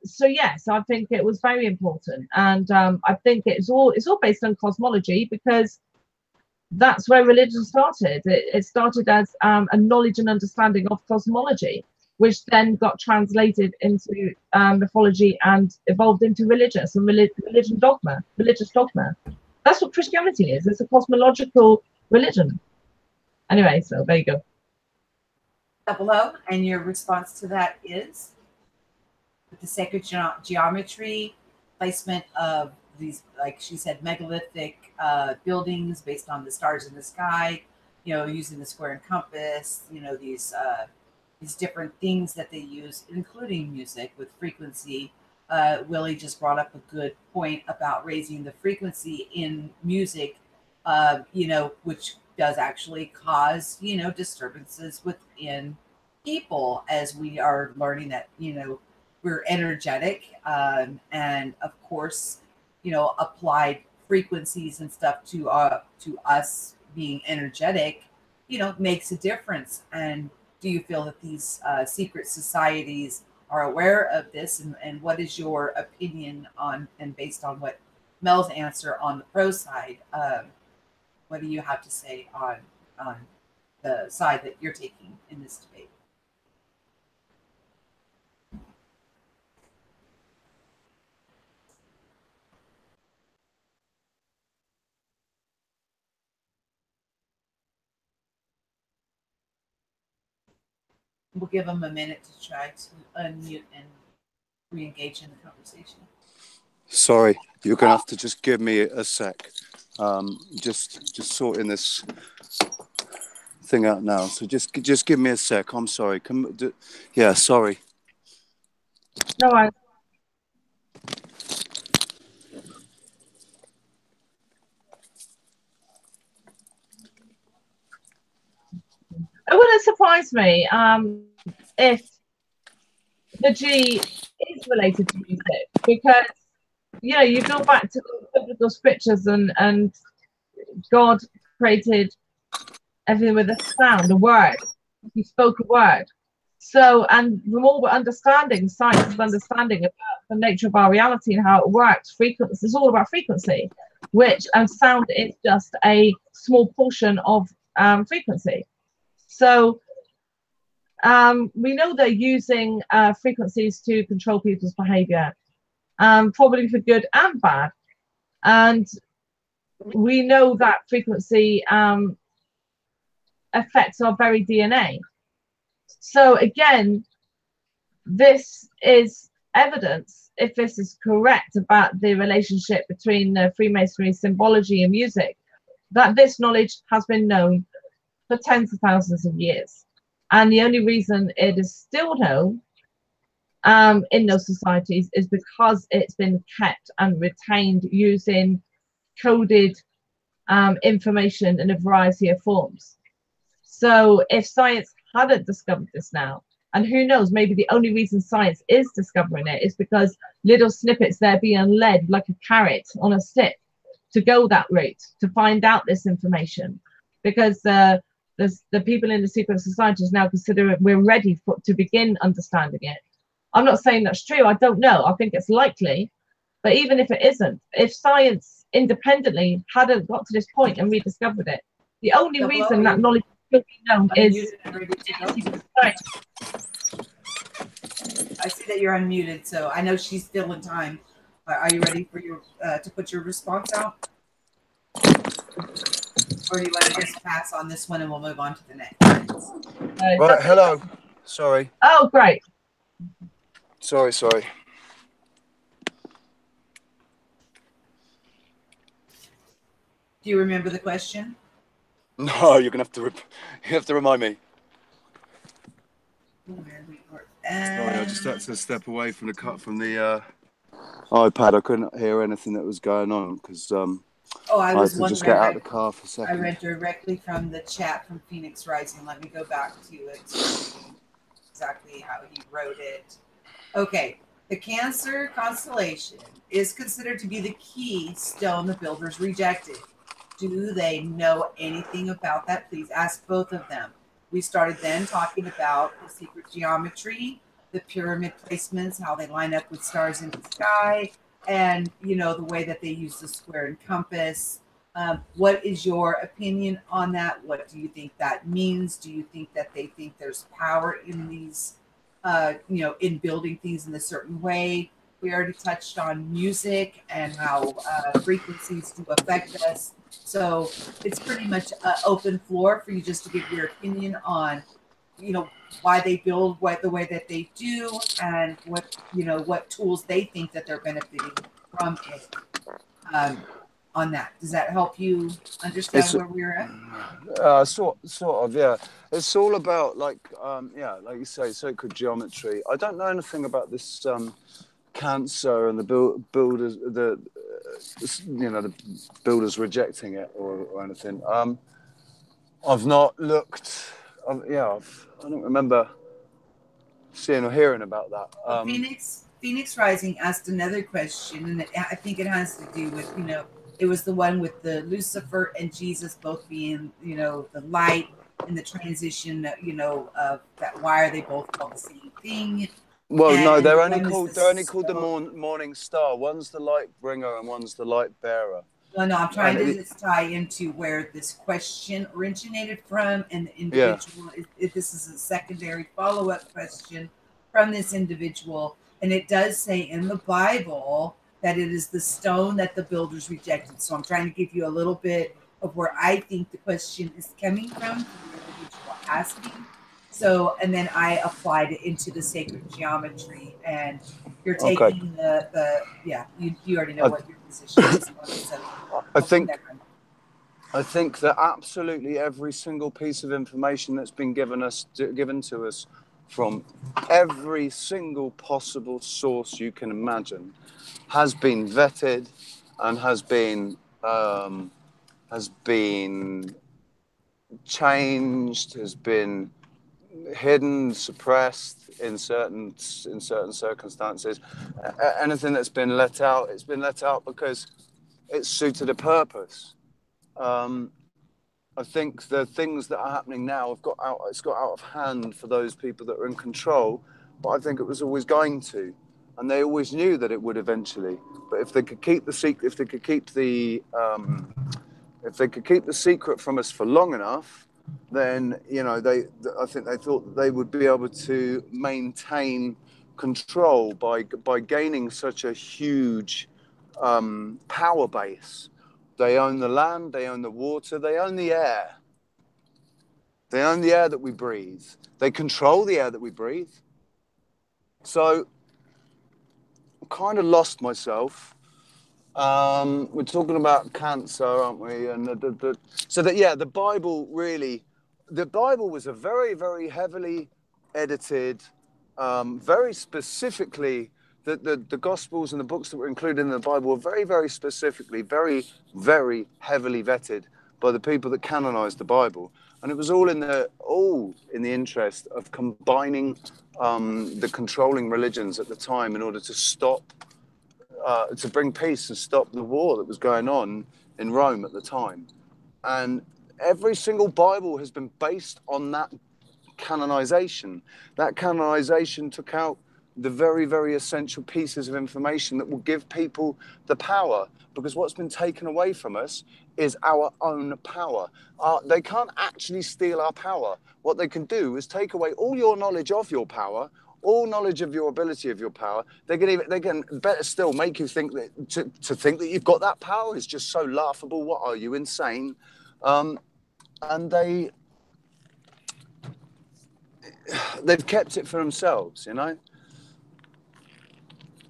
Speaker 1: so yes, I think it was very important, and I think it's all based on cosmology, because that's where religion started. It started as a knowledge and understanding of cosmology, which then got translated into mythology and evolved into religious dogma. That's what Christianity is. It's a cosmological religion. Anyway, so there you go.
Speaker 2: Double O, and your response to that is the sacred geometry, placement of these, like she said, megalithic buildings based on the stars in the sky, you know, using the square and compass, you know, these different things that they use, including music with frequency. Willie just brought up a good point about raising the frequency in music, you know, which does actually cause, you know, disturbances within people, as we are learning that, you know, we're energetic, and of course, you know, applied frequencies and stuff to us being energetic, you know, makes a difference. And do you feel that these secret societies are aware of this, and what is your opinion on, and based on what Mel's answer on the pro side, what do you have to say on the side that you're taking in this debate? We'll give them a minute to try to unmute and re-engage in the conversation.
Speaker 3: Sorry, you're going to have to just give me a sec. Just sorting this thing out now. So just give me a sec. I'm sorry. Yeah, sorry.
Speaker 1: No worries. It wouldn't surprise me if the G is related to music, because, you know, you go back to the biblical scriptures, and God created everything with a sound, a word. He spoke a word. So, and the more we're understanding, science is understanding about the nature of our reality and how it works. Frequency, it's all about frequency, which, and sound is just a small portion of frequency. So we know they're using frequencies to control people's behavior, probably for good and bad. And we know that frequency affects our very DNA. So again, this is evidence, if this is correct, about the relationship between Freemasonry symbology and music, that this knowledge has been known for tens of thousands of years. And the only reason it is still known in those societies is because it's been kept and retained using coded information in a variety of forms. So if science hadn't discovered this now, and who knows, maybe the only reason science is discovering it is because little snippets they're being led like a carrot on a stick to go that route, to find out this information, because the people in the secret societies now consider we're ready to begin understanding it. I'm not saying that's true. I don't know. I think it's likely. But even if it isn't, if science independently hadn't got to this point and rediscovered it. The only reason that knowledge could be known is
Speaker 2: I see that you're unmuted, so I know she's still in time. Are you ready for your to put your response out? Or do you want to just pass on this one and we'll move on to the next?
Speaker 3: Right, hello. Sorry.
Speaker 1: Oh, great.
Speaker 3: Sorry.
Speaker 2: Do you remember the question?
Speaker 3: No, you're gonna have to remind me. Sorry, I just had to step away from the iPad. I couldn't hear anything that was going on because
Speaker 2: I was
Speaker 3: had to just get out of the car for a second.
Speaker 2: I read directly from the chat from Phoenix Rising. Let me go back to it. Exactly how he wrote it. Okay. The Cancer constellation is considered to be the key stone the builders rejected. Do they know anything about that? Please ask both of them. We started then talking about the secret geometry, the pyramid placements, how they line up with stars in the sky, and, you know, the way that they use the square and compass. What is your opinion on that? What do you think that means? Do you think that they think there's power in these, in building things in a certain way? We already touched on music and how frequencies do affect us. So it's pretty much an open floor for you just to give your opinion on, why they build the way that they do and what tools they think that they're benefiting from it. On that, does that help you understand where we're at?
Speaker 3: Sort of, yeah. It's all about like you say, sacred geometry. I don't know anything about this Cancer and the builders, the builders rejecting it or anything. I've not looked. I don't remember seeing or hearing about that.
Speaker 2: Phoenix Rising asked another question, and I think it has to do with it was the one with the Lucifer and Jesus both being the light and the transition of that. Why are they both called the same thing?
Speaker 3: Well, no, they're only called the morning star. One's the light bringer and one's the light bearer.
Speaker 2: Well, no, I'm trying to just tie into where this question originated from, and the individual. If this is a secondary follow-up question from this individual, and it does say in the Bible that it is the stone that the builders rejected. So I'm trying to give you a little bit of where I think the question is coming from the individual asking. So, and then I applied it into the sacred geometry, and you're taking you already know what your position is on it. So
Speaker 3: I think that absolutely every single piece of information that's been given to us from every single possible source you can imagine has been vetted and has been changed, has been hidden, suppressed in certain circumstances. Anything that's been let out, it's been let out because it suited a purpose. I think the things that are happening now it's got out of hand for those people that are in control, but I think it was always going to, and they always knew that it would eventually. But if they could keep the secret, if they could keep the secret from us for long enough, then I think they thought that they would be able to maintain control by gaining such a huge power base. They own the land, they own the water, they own the air. They own the air that we breathe. They control the air that we breathe. So I kind of lost myself. We're talking about cancer, aren't we? And the Bible was a very, very heavily edited, very specifically. The Gospels and the books that were included in the Bible were very, very specifically, very, very heavily vetted by the people that canonized the Bible, and it was all in the interest of combining the controlling religions at the time in order to stop. To bring peace and stop the war that was going on in Rome at the time. And every single Bible has been based on that canonization. That canonization took out the very, very essential pieces of information that will give people the power. Because what's been taken away from us is our own power. They can't actually steal our power. What they can do is take away all your knowledge of your power, all knowledge of your ability of your power. They can better still make you think that to think that you've got that power is just so laughable. What are you, insane? And they've kept it for themselves, you know.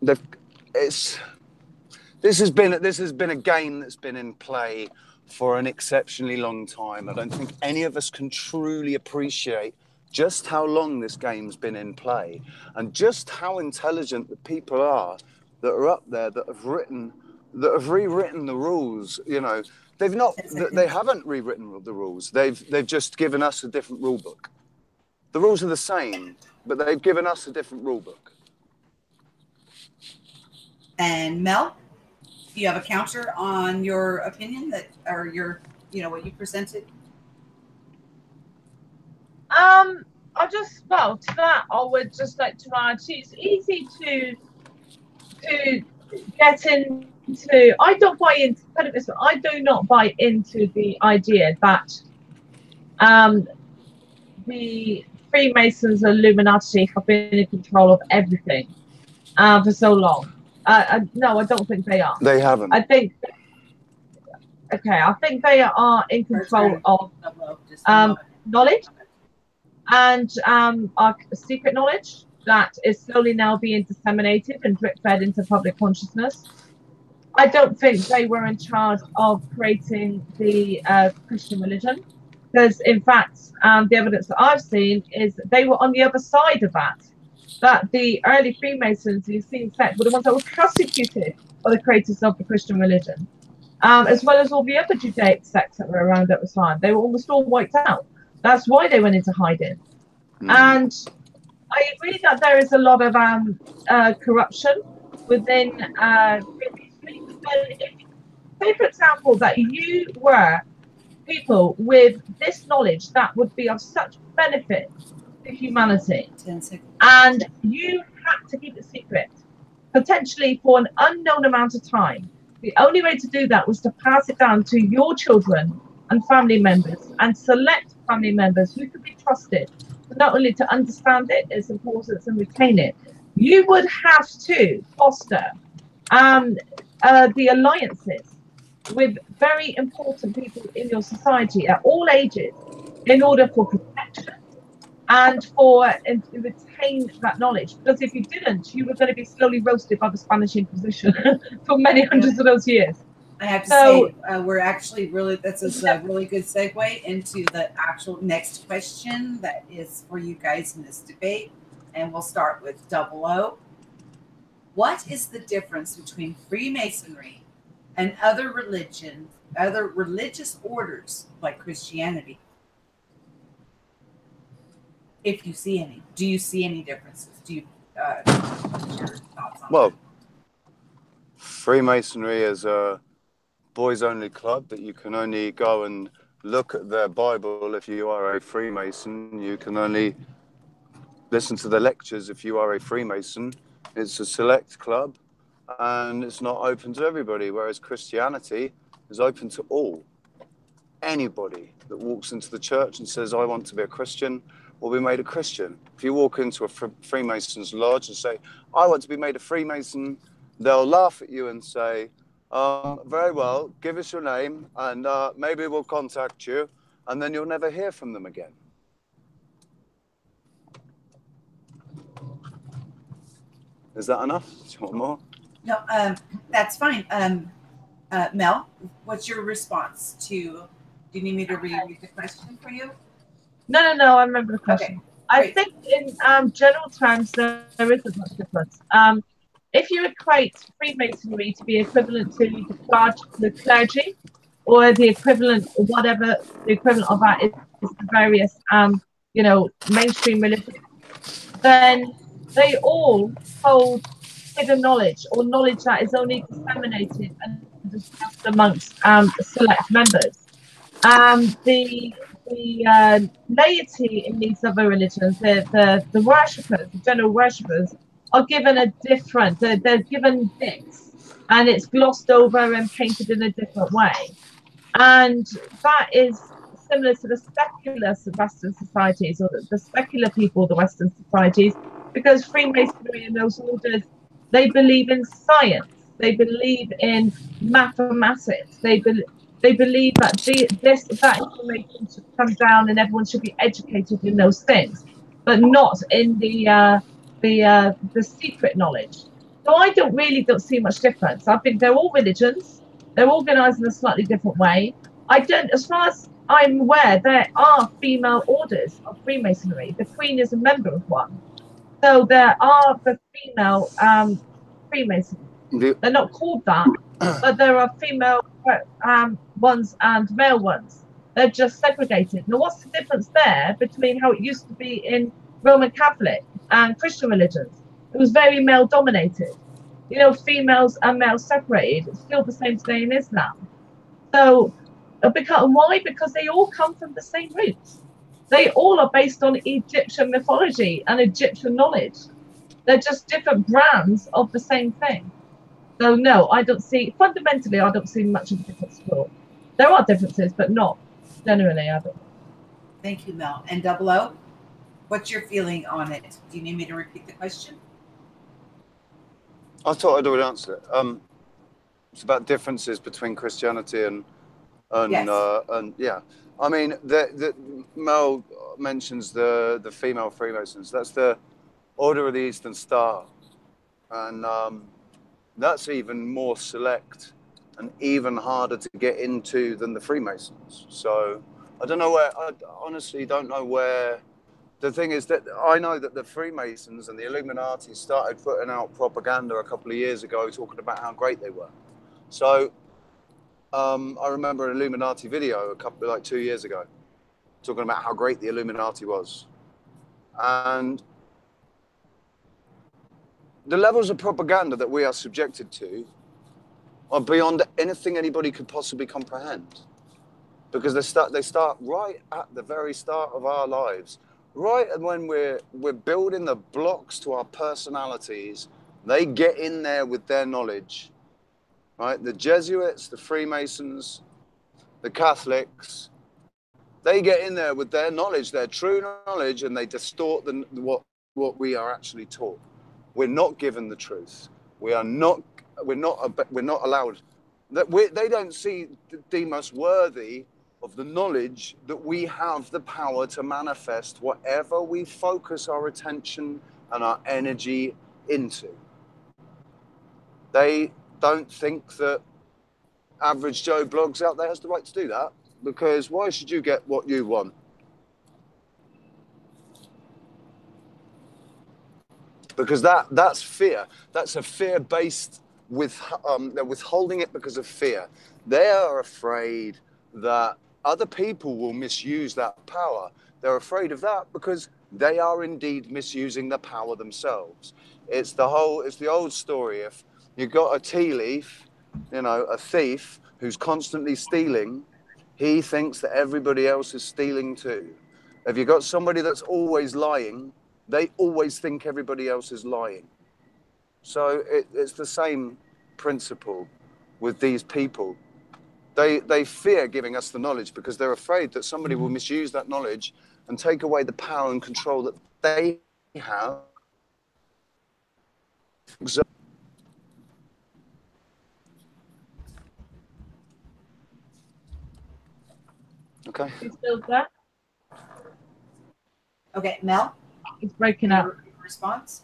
Speaker 3: This has been a game that's been in play for an exceptionally long time. I don't think any of us can truly appreciate just how long this game's been in play, and just how intelligent the people are that are up there that have rewritten the rules. You know, they haven't rewritten the rules. They've just given us a different rule book. The rules are the same, but they've given us a different rule book.
Speaker 2: And Mel, do you have a counter on your opinion or your, what you presented?
Speaker 1: To that, I would just like to add, it's easy to get into. I don't buy into, put it this way, I do not buy into the idea that the Freemasons and Illuminati have been in control of everything for so long. No, I don't think they are.
Speaker 3: They haven't.
Speaker 1: I think they are in control of knowledge and our secret knowledge that is slowly now being disseminated and drip-fed into public consciousness. I don't think they were in charge of creating the Christian religion, because in fact, the evidence that I've seen is that they were on the other side of that. That the early Freemasons, you've seen sect, were the ones that were persecuted by the creators of the Christian religion, as well as all the other Judaic sects that were around at the time. They were almost all wiped out. That's why they went into hiding. And I agree that there is a lot of corruption within Freemasonry. Say, for example, that you were people with this knowledge that would be of such benefit to humanity, and you had to keep it secret, potentially for an unknown amount of time. The only way to do that was to pass it down to your children and family members, and select family members who could be trusted, not only to understand it, its importance, and retain it. You would have to foster the alliances with very important people in your society at all ages in order for protection and to retain that knowledge. Because if you didn't, you were going to be slowly roasted by the Spanish Inquisition for many hundreds of those years.
Speaker 2: I have to say, we're actually that's a really good segue into the actual next question that is for you guys in this debate. And we'll start with 00. What is the difference between Freemasonry and other religious orders like Christianity? If you see any, do you see any differences? Do you, what's your thoughts on that?
Speaker 3: Freemasonry is a boys-only club that you can only go and look at their Bible if you are a Freemason. You can only listen to the lectures if you are a Freemason. It's a select club, and it's not open to everybody, whereas Christianity is open to all. Anybody that walks into the church and says, I want to be a Christian, will be made a Christian. If you walk into a Freemason's lodge and say, I want to be made a Freemason, they'll laugh at you and say, very well, give us your name and maybe we'll contact you, and then you'll never hear from them again. Is that enough? Do you want more?
Speaker 2: No, that's fine. Mel, what's your response to, do you need me to read the question for you?
Speaker 1: No, I remember the question. Okay, I think in general terms, there isn't much difference. If you equate Freemasonry to be equivalent to the clergy, or the equivalent, whatever the equivalent of that is the various, mainstream religions, then they all hold hidden knowledge, or knowledge that is only disseminated and discussed amongst select members. The laity in these other religions, the worshippers, the general worshippers, are given a different, they're given bits, and it's glossed over and painted in a different way. And that is similar to the secular Western societies, or the secular people of the Western societies, because Freemasonry and those orders, they believe in science, they believe in mathematics, they believe that that information should come down and everyone should be educated in those things, but not in the secret knowledge. So I don't see much difference. I think they're all religions. They're organized in a slightly different way. As far as I'm aware, there are female orders of Freemasonry. The Queen is a member of one. So there are the female Freemasons. They're not called that, but there are female ones and male ones. They're just segregated. Now, what's the difference there between how it used to be in Roman Catholic and Christian religions? It was very male dominated. You know, females and males separated. It's still the same today in Islam. So, why? Because they all come from the same roots. They all are based on Egyptian mythology and Egyptian knowledge. They're just different brands of the same thing. So no, fundamentally, I don't see much of a difference at all. There are differences, but not generally, I don't.
Speaker 2: Thank you, Mel. And 00, what's your feeling on it? Do you need me to repeat the question?
Speaker 3: I thought I'd already answered it. It's about differences between Christianity and
Speaker 2: yes.
Speaker 3: Yeah. I mean, Mel mentions the female Freemasons. That's the Order of the Eastern Star, and that's even more select and even harder to get into than the Freemasons. So I don't know where. I honestly don't know where. The thing is that I know that the Freemasons and the Illuminati started putting out propaganda a couple of years ago, talking about how great they were. So I remember an Illuminati video 2 years ago, talking about how great the Illuminati was. And the levels of propaganda that we are subjected to are beyond anything anybody could possibly comprehend. Because they start right at the very start of our lives. Right when we're building the blocks to our personalities, they get in there with their knowledge. Right? The Jesuits, the Freemasons, the Catholics, they get in there with their knowledge, their true knowledge, and they distort what we are actually taught. We're not given the truth. We're not allowed. They don't deem us worthy of the knowledge that we have the power to manifest whatever we focus our attention and our energy into. They don't think that average Joe Bloggs out there has the right to do that, because why should you get what you want? Because that's fear. That's a fear-based they're withholding it because of fear. They are afraid that other people will misuse that power. They're afraid of that because they are indeed misusing the power themselves. It's the old story. If you've got a tea leaf, a thief who's constantly stealing, he thinks that everybody else is stealing too. If you've got somebody that's always lying, they always think everybody else is lying. So it's the same principle with these people. They fear giving us the knowledge because they're afraid that somebody will misuse that knowledge and take away the power and control that they have. Okay.
Speaker 1: You still there?
Speaker 2: Okay, Mel?
Speaker 1: It's breaking up.
Speaker 2: Response?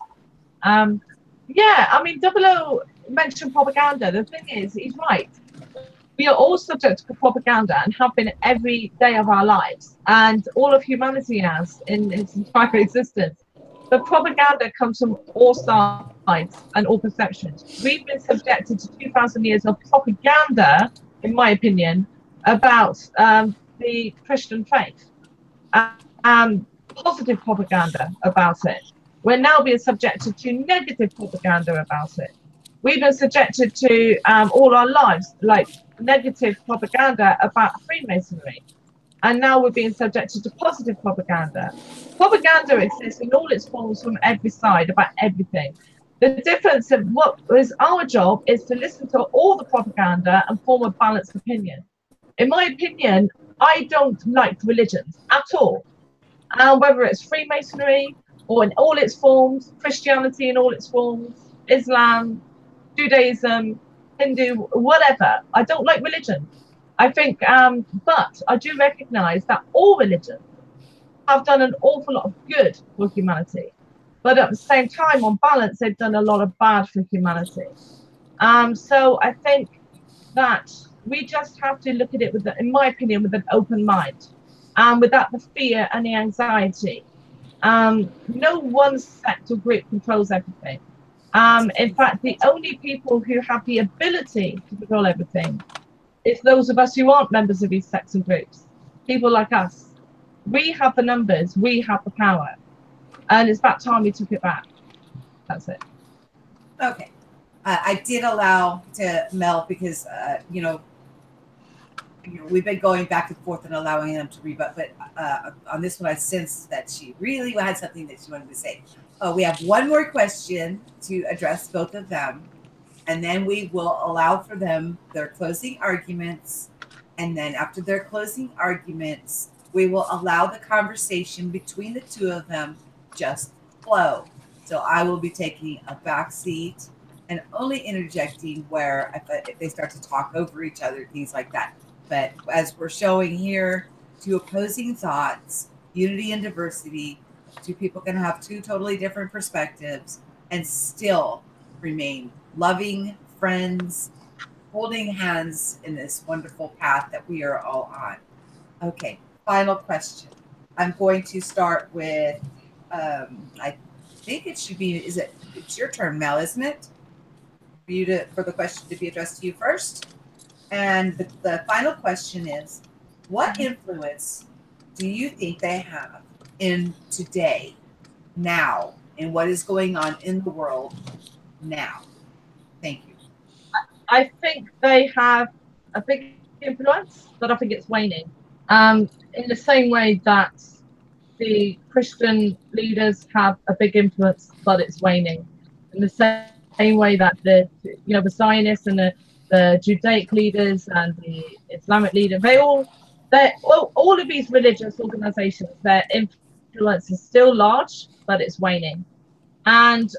Speaker 1: Yeah, I mean, 00 mentioned propaganda. The thing is, he's right. We are all subject to propaganda and have been every day of our lives, and all of humanity has in its entire existence. But propaganda comes from all sides and all perceptions. We've been subjected to 2,000 years of propaganda, in my opinion, about the Christian faith. Positive propaganda about it. We're now being subjected to negative propaganda about it. We've been subjected to all our lives, like negative propaganda about Freemasonry. And now we're being subjected to positive propaganda. Propaganda exists in all its forms from every side about everything. The difference of what is our job is to listen to all the propaganda and form a balanced opinion. In my opinion, I don't like religions at all. Whether it's Freemasonry or in all its forms, Christianity in all its forms, Islam, Judaism, Hindu, whatever. I don't like religion. I think, but I do recognize that all religions have done an awful lot of good for humanity. But at the same time, on balance, they've done a lot of bad for humanity. So I think that we just have to look at it with, in my opinion, with an open mind, without the fear and the anxiety. No one sect or group controls everything. In fact, the only people who have the ability to control everything is those of us who aren't members of these sects and groups. People like us. We have the numbers, we have the power. And it's about time we took it back. That's it.
Speaker 2: Okay. I did allow to Mel because, you know, we've been going back and forth and allowing them to rebut, but on this one, I sensed that she really had something that she wanted to say. We have one more question to address both of them, and then we will allow for them their closing arguments. And then after their closing arguments, we will allow the conversation between the two of them just flow. So I will be taking a back seat and only interjecting where if they start to talk over each other, things like that. But as we're showing here, two opposing thoughts, unity and diversity, two people can have two totally different perspectives and still remain loving friends, holding hands in this wonderful path that we are all on. Okay, final question. I'm going to start with, I think it should be, it's your turn, Mel, isn't it? For the question to be addressed to you first. And the final question is, what influence do you think they have in today, now, and what is going on in the world now? Thank you.
Speaker 1: I think they have a big influence, but I think it's waning. In the same way that the Christian leaders have a big influence, but it's waning. In the same way that the Zionists and the Judaic leaders and the Islamic leaders, all of these religious organizations, their influence is still large, but it's waning. And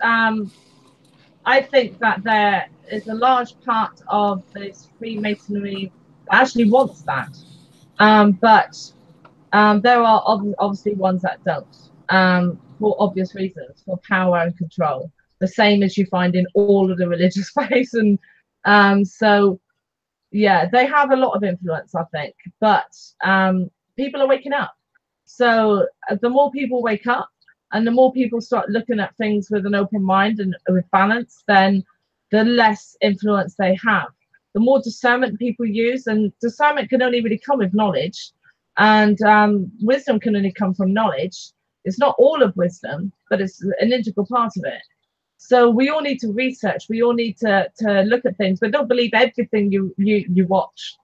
Speaker 1: I think that there is a large part of this Freemasonry that actually wants that. But there are obviously ones that don't, for obvious reasons, for power and control, the same as you find in all of the religious faiths. And so, yeah, they have a lot of influence, I think, but people are waking up. So the more people wake up and the more people start looking at things with an open mind and with balance, then the less influence they have. The more discernment people use, and discernment can only really come with knowledge, and wisdom can only come from knowledge. It's not all of wisdom, but it's an integral part of it. So we all need to research. We all need to look at things, but don't believe everything you watch.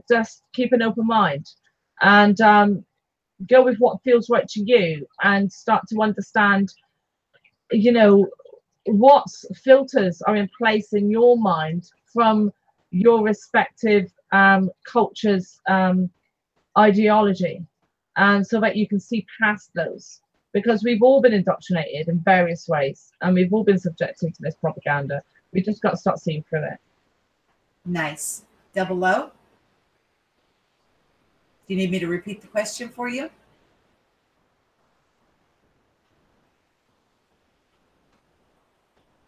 Speaker 1: Just keep an open mind and go with what feels right to you, and start to understand, what filters are in place in your mind from your respective culture's ideology, and so that you can see past those. Because we've all been indoctrinated in various ways, and we've all been subjected to this propaganda. We just got to start seeing through it.
Speaker 2: Nice. Double O? Do you need me to repeat the question for you?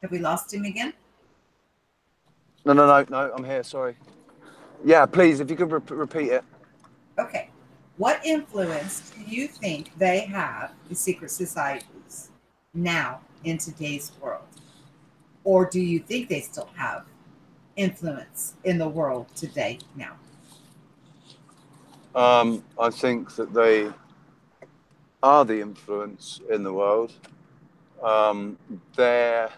Speaker 2: Have we lost him again?
Speaker 3: No, I'm here, sorry. Yeah, please, if you could repeat it.
Speaker 2: Okay. What influence do you think they have, the secret societies, now in today's world? Or do you think they still have influence in the world today now?
Speaker 3: I think that they are the influence in the world. Their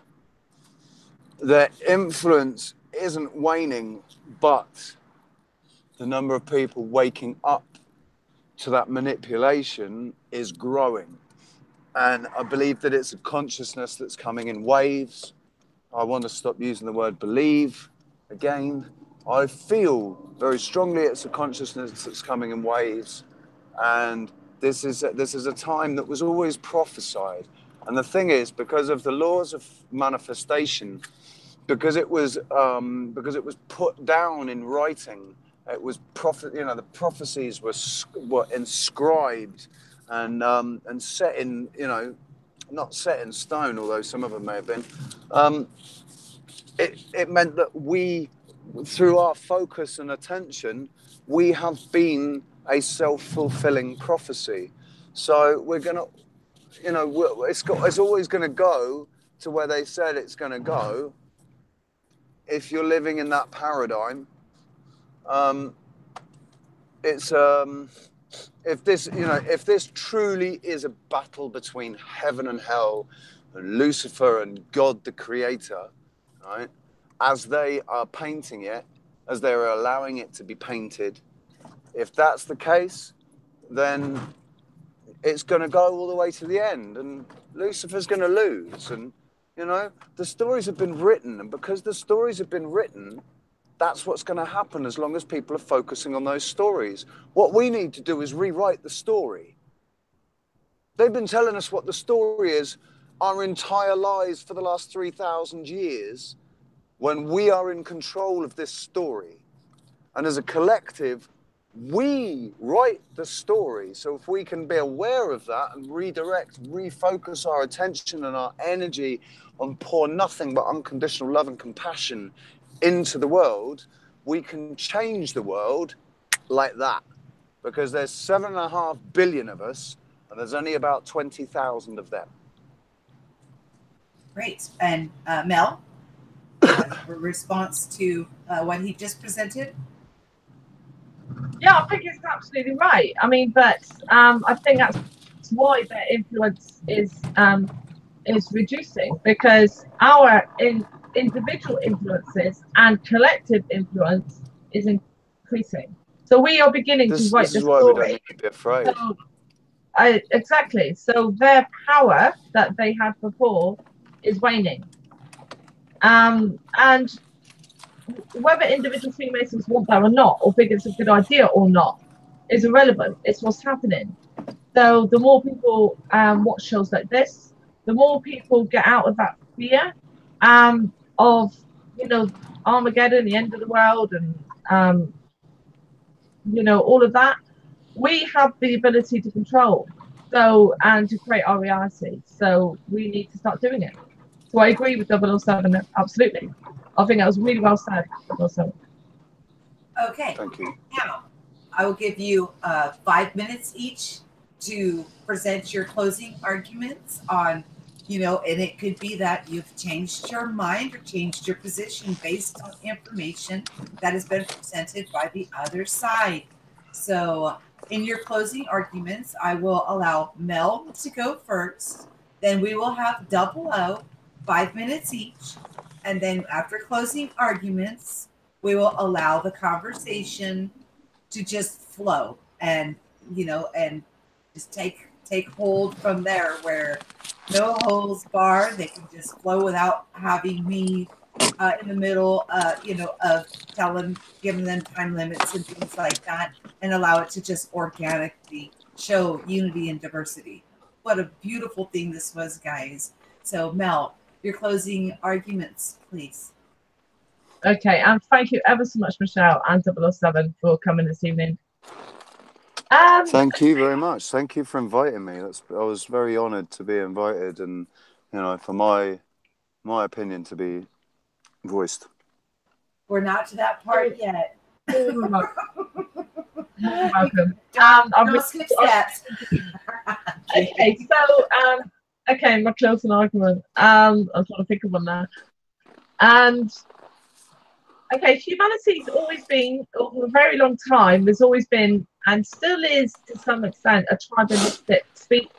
Speaker 3: influence isn't waning, but the number of people waking up to that manipulation is growing. And I believe that it's a consciousness that's coming in waves. I want to stop using the word believe again. I feel very strongly it's a consciousness that's coming in waves. And this is a time that was always prophesied. And the thing is, because of the laws of manifestation, because it was put down in writing, it was the prophecies were inscribed and set in, not set in stone, although some of them may have been. It meant that we, through our focus and attention, we have been a self-fulfilling prophecy. So we're gonna, it's always going to go to where they said it's going to go. If you're living in that paradigm, if this truly is a battle between heaven and hell, and Lucifer and God the Creator, right? As they are painting it, as they are allowing it to be painted, if that's the case, then it's going to go all the way to the end, and Lucifer's going to lose. And the stories have been written, and because the stories have been written, that's what's going to happen as long as people are focusing on those stories. What we need to do is rewrite the story. They've been telling us what the story is our entire lives for the last 3,000 years, when we are in control of this story. And as a collective, we write the story. So if we can be aware of that and redirect, refocus our attention and our energy on pour nothing but unconditional love and compassion into the world, we can change the world like that. Because there's 7.5 billion of us, and there's only about 20,000 of them.
Speaker 2: Great. And Mel, a response to what he just presented?
Speaker 1: Yeah, I think it's absolutely right. I mean, but I think that's why their influence is reducing, because our individual influences and collective influence is increasing. So we are beginning to write the story. This is why we don't need
Speaker 3: to be afraid.
Speaker 1: So, exactly. So their power that they had before is waning. And whether individual Freemasons want that or not, or think it's a good idea or not, is irrelevant. It's what's happening. So the more people watch shows like this, the more people get out of that fear of, Armageddon, the end of the world, and all of that. We have the ability to control, and to create our reality. So we need to start doing it. So I agree with 007, absolutely. I think that was really well said. 007.
Speaker 2: Okay.
Speaker 3: Thank you.
Speaker 2: Now, I will give you 5 minutes each to present your closing arguments on, and it could be that you've changed your mind or changed your position based on information that has been presented by the other side. So in your closing arguments, I will allow Mel to go first. Then we will have 00, 5 minutes each. And then after closing arguments, we will allow the conversation to just flow and, and just take hold from there, where no holds barred. They can just flow without having me in the middle, of giving them time limits and things like that, and allow it to just organically show unity and diversity. What a beautiful thing this was, guys. So Mel, your closing arguments, please.
Speaker 1: Okay, and thank you ever so much, Michelle and 007, for coming this evening.
Speaker 3: Thank you very much. Thank you for inviting me. I was very honoured to be invited, and for my opinion to be voiced.
Speaker 2: We're not to that part yet.
Speaker 1: You're welcome.
Speaker 2: Don't skip steps.
Speaker 1: Okay, so okay, my closing argument. I'm trying to think of one now. And okay, humanity's always been, for a very long time, there's always been, and still is to some extent, a tribalistic speech.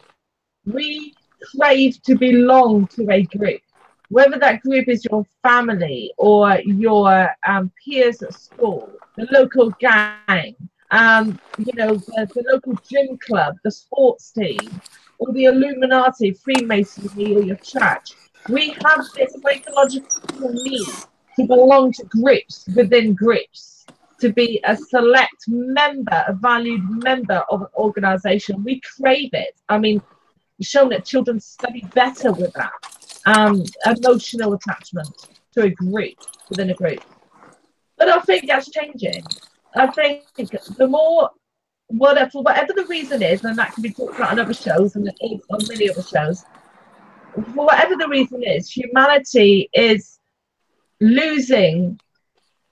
Speaker 1: We crave to belong to a group, whether that group is your family or your peers at school, the local gang, the local gym club, the sports team. or the Illuminati, Freemasonry, or your church. We have this psychological need to belong to groups within groups, to be a select member, a valued member of an organization. We crave it. I mean, shown that children study better with that. Emotional attachment to a group, within a group. But I think that's changing. I think the more, for whatever the reason is, and that can be talked about on other shows, and it is on many other shows, for whatever the reason is, humanity is losing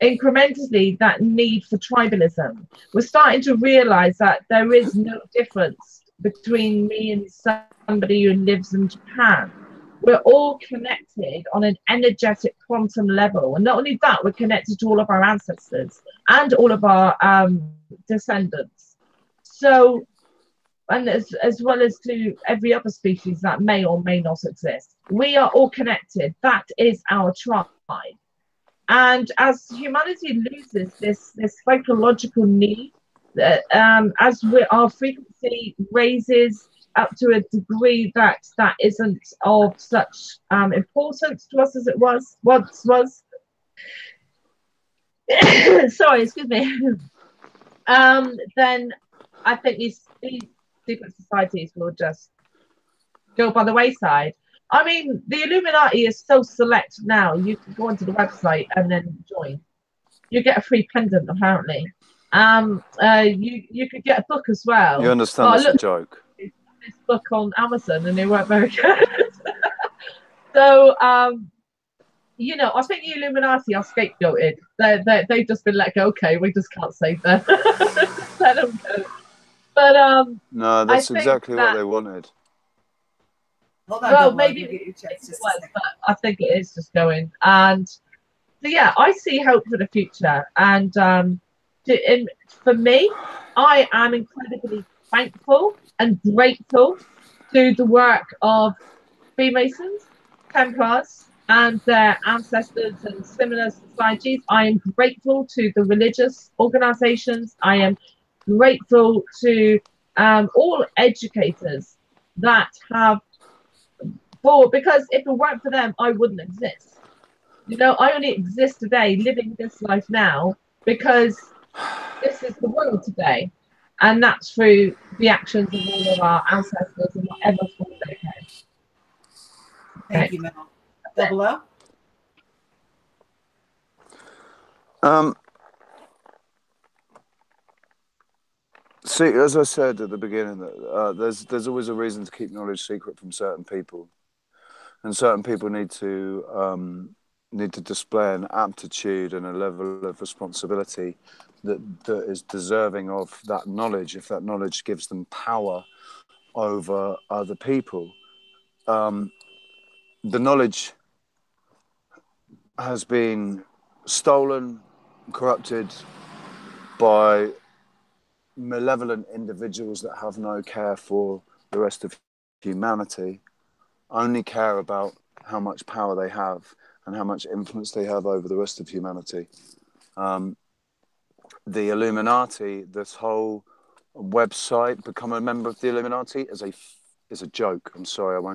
Speaker 1: incrementally that need for tribalism. We're starting to realize that there is no difference between me and somebody who lives in Japan. We're all connected on an energetic quantum level. And not only that, we're connected to all of our ancestors and all of our descendants. So, and as well as to every other species that may or may not exist. We are all connected. That is our tribe. And as humanity loses this psychological need, as our frequency raises up to a degree that isn't of such importance to us as it once was. Sorry, excuse me. Then I think these secret societies will just go by the wayside. I mean, the Illuminati is so select now. You can go onto the website and then join. You get a free pendant, apparently. You could get a book as well.
Speaker 3: You understand that's a joke.
Speaker 1: This book on Amazon, and they weren't very good. So, you know, I think the Illuminati are scapegoated. They've just been let go. Okay, we just can't save them. Let them go. But
Speaker 3: no, that's exactly what they wanted.
Speaker 2: Hold on,
Speaker 1: well, maybe it was, but I think it is just going. And so, yeah, I see hope for the future. And for me, I am incredibly thankful and grateful to the work of Freemasons, Templars, and their ancestors and similar societies. I am grateful to the religious organizations. I am grateful to all educators that have because if it weren't for them, I wouldn't exist. You know, I only exist today, living this life now, because this is the world today. And that's through the actions of all of our ancestors and whatever form they came.
Speaker 2: Thank you, Mel. Double O?
Speaker 3: See, as I said at the beginning, there's always a reason to keep knowledge secret from certain people. And certain people need to display an aptitude and a level of responsibility that is deserving of that knowledge, if that knowledge gives them power over other people. The knowledge has been stolen, corrupted by malevolent individuals that have no care for the rest of humanity, only care about how much power they have and how much influence they have over the rest of humanity. The Illuminati, this whole website, become a member of the Illuminati, is a joke. I'm sorry, I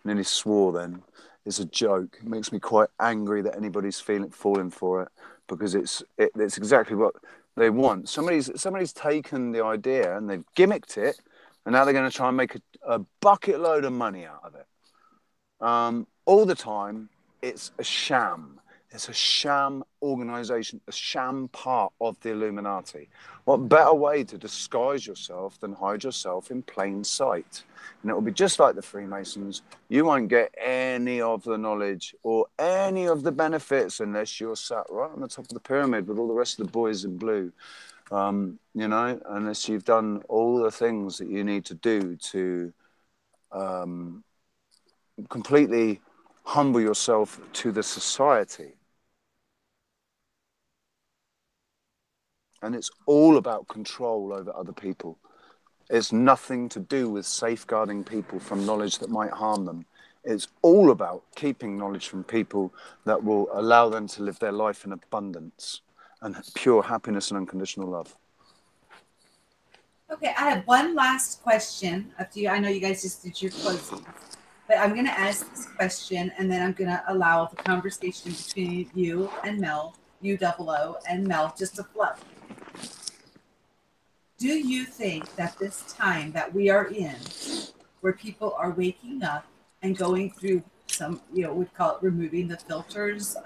Speaker 3: nearly swore then. It's a joke. It makes me quite angry that anybody's falling for it, because it's exactly what they want. Somebody's taken the idea and they've gimmicked it, and now they're going to try and make a bucket load of money out of it. All the time, it's a sham. It's a sham organization, a sham part of the Illuminati. What better way to disguise yourself than hide yourself in plain sight? And it will be just like the Freemasons. You won't get any of the knowledge or any of the benefits unless you're sat right on the top of the pyramid with all the rest of the boys in blue. You know, unless you've done all the things that you need to do to completely humble yourself to the society. And it's all about control over other people. It's nothing to do with safeguarding people from knowledge that might harm them. It's all about keeping knowledge from people that will allow them to live their life in abundance and pure happiness and unconditional love.
Speaker 2: Okay, I have one last question up to you. I know you guys just did your closing, but I'm going to ask this question, and then I'm going to allow the conversation between you and Mel, you double O, and Mel just to flow. Do you think that this time that we are in, where people are waking up and going through some, you know, we'd call it removing the filters,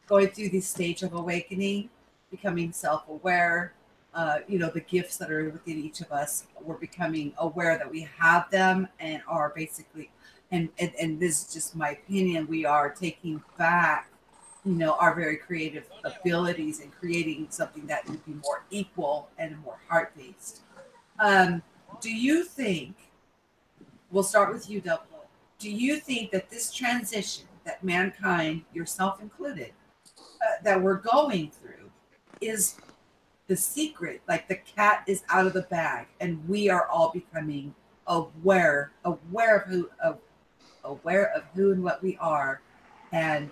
Speaker 2: going through this stage of awakening, becoming self-aware, you know, the gifts that are within each of us, we're becoming aware that we have them and are basically, and this is just my opinion, we are taking back, you know, our very creative abilities and creating something that would be more equal and more heart-based. Do you think, we'll start with you, Double O, do you think that this transition that mankind, yourself included, that we're going through is the secret, like the cat is out of the bag and we are all becoming aware of who and what we are, and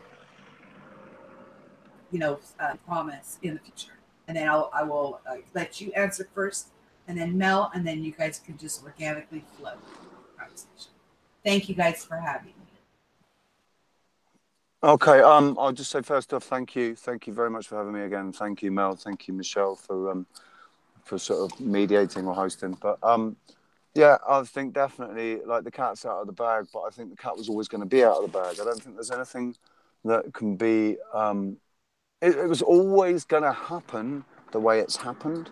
Speaker 2: you know, promise in the future? And then I will let you answer first, and then Mel, and then you guys can just organically flow the conversation. Thank you guys for having me.
Speaker 3: Okay, I'll just say first off, thank you very much for having me again. Thank you, Mel. Thank you, Michele, for sort of mediating or hosting. But yeah, I think definitely, like, the cat's out of the bag, but I think the cat was always going to be out of the bag. I don't think there's anything that can be. It was always going to happen the way it's happened.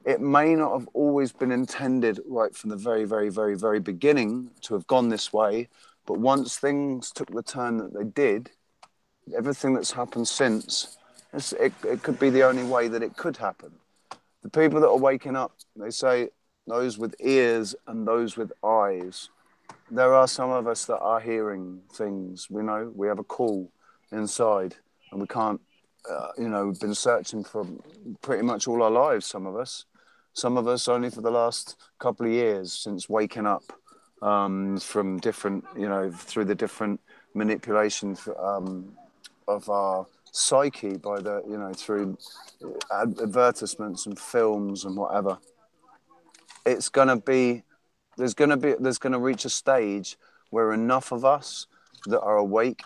Speaker 3: It may not have always been intended right from the very, very, very, very beginning to have gone this way, but once things took the turn that they did, everything that's happened since, it could be the only way that it could happen. The people that are waking up, they say, those with ears and those with eyes. There are some of us that are hearing things. We know we have a call inside, and we can't, you know, we've been searching for pretty much all our lives, some of us only for the last couple of years since waking up from different, you know, through the different manipulation of our psyche by the, you know, through advertisements and films and whatever. It's going to be, there's going to reach a stage where enough of us that are awake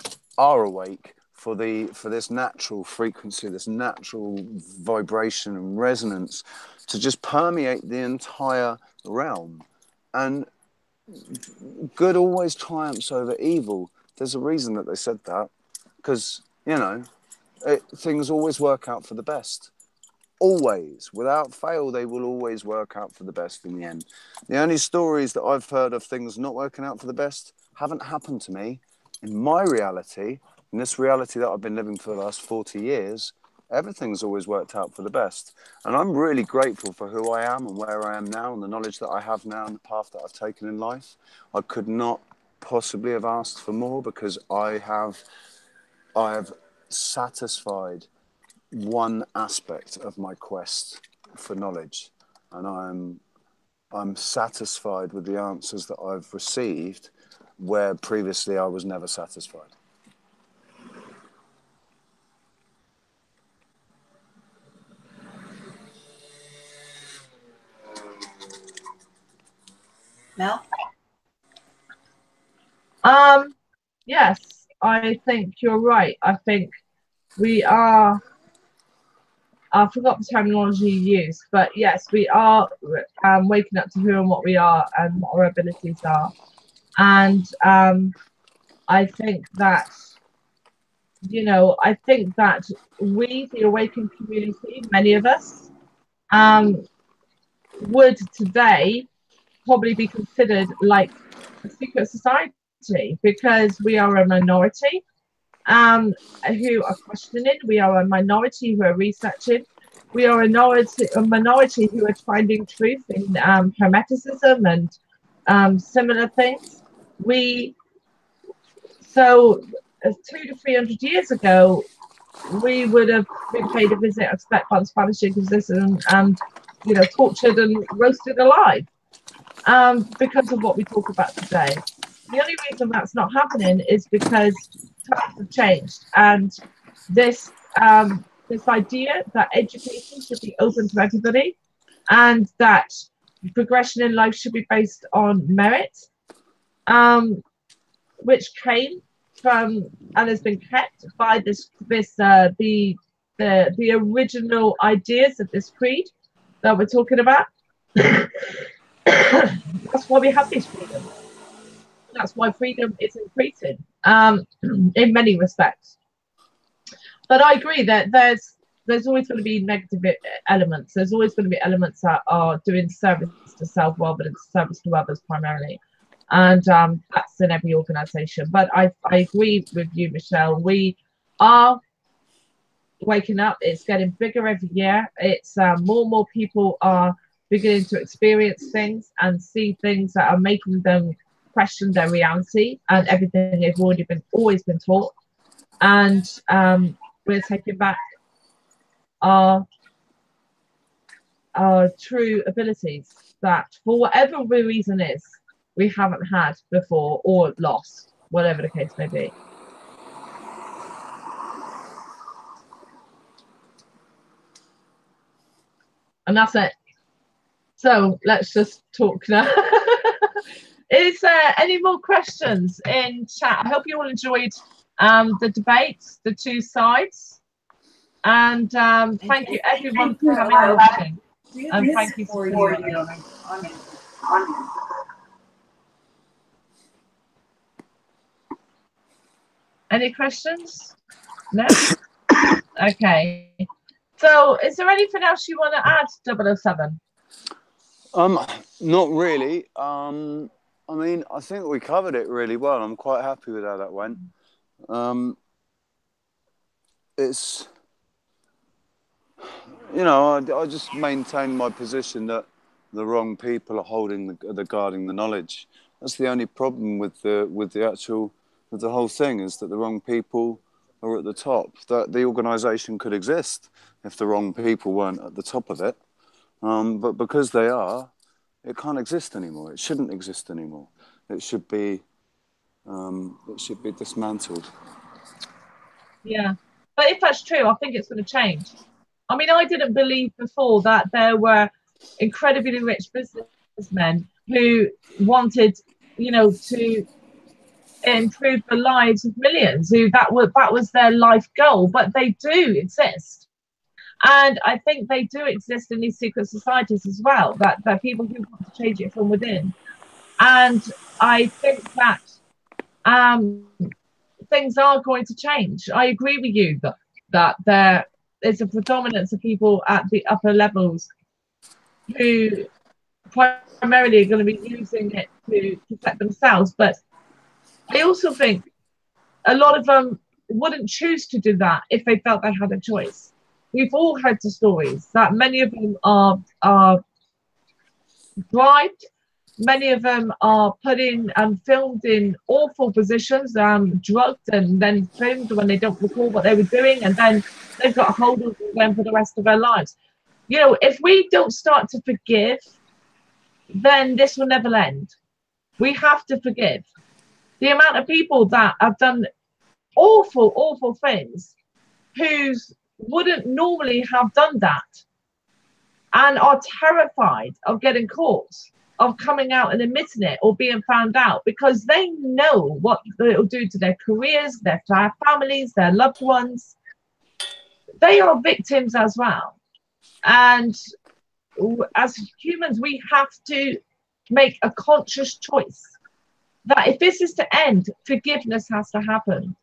Speaker 3: for this natural frequency, this natural vibration and resonance to just permeate the entire realm. And good always triumphs over evil. There's a reason that they said that, because, you know, things always work out for the best. Always, without fail, they will always work out for the best in the end. The only stories that I've heard of things not working out for the best haven't happened to me. In my reality, in this reality that I've been living for the last 40 years, everything's always worked out for the best. And I'm really grateful for who I am and where I am now and the knowledge that I have now and the path that I've taken in life. I could not possibly have asked for more, because I have satisfied one aspect of my quest for knowledge, and I'm satisfied with the answers that I've received, where previously I was never satisfied.
Speaker 2: Mel?
Speaker 1: Yes, I think you're right. I think we are, I forgot the terminology you used, but yes, we are waking up to who and what we are and what our abilities are. And I think that, you know, I think that we, the awakened community, many of us, would today probably be considered like a secret society, because we are a minority who are questioning, we are a minority who are researching, we are a minority who are finding truth in hermeticism and similar things. So 200 to 300 years ago, we would have been paid a visit, expect by the Spanish Inquisition, and, you know, tortured and roasted alive because of what we talk about today. The only reason that's not happening is because times have changed, and this idea that education should be open to everybody, and that progression in life should be based on merit, which came from and has been kept by the original ideas of this creed that we're talking about. That's why we have this freedom. That's why freedom is increasing in many respects. But I agree that there's always going to be negative elements. There's always going to be elements that are doing service to self rather than service to others primarily. And that's in every organization. But I agree with you, Michele. We are waking up. It's getting bigger every year. It's more and more people are beginning to experience things and see things that are making them question their reality and everything they've always been taught. And we're taking back our true abilities that, for whatever the reason is, we haven't had before or lost, whatever the case may be. And that's it. So let's just talk now. Is there any more questions in chat? I hope you all enjoyed the debates, the two sides. And thank you everyone for coming and watching. And thank you for you. Any questions? No? Okay. So is there anything else you want to add, 007?
Speaker 3: Not really. I mean, I think we covered it really well. I'm quite happy with how that went. It's, you know, I just maintain my position that the wrong people are guarding the knowledge. That's the only problem with the whole thing, is that the wrong people are at the top. That the organisation could exist if the wrong people weren't at the top of it. But because they are, it can't exist anymore. It shouldn't exist anymore. It should be dismantled. Yeah,
Speaker 1: but if that's true, I think it's going to change. I mean, I didn't believe before that there were incredibly rich businessmen who wanted, you know, to improve the lives of millions. That was their life goal. But they do exist. And I think they do exist in these secret societies as well, that people who want to change it from within. And I think that things are going to change. I agree with you that there is a predominance of people at the upper levels who primarily are going to be using it to protect themselves. But I also think a lot of them wouldn't choose to do that if they felt they had a choice. We've all heard the stories that many of them are bribed. Many of them are put in and filmed in awful positions, drugged and then filmed when they don't recall what they were doing, and then they've got a hold of them for the rest of their lives. You know, if we don't start to forgive, then this will never end. We have to forgive. The amount of people that have done awful, awful things who's wouldn't normally have done that and are terrified of getting caught, of coming out and admitting it or being found out, because they know what it will do to their careers, their families, their loved ones. They are victims as well. And as humans, we have to make a conscious choice that if this is to end, forgiveness has to happen.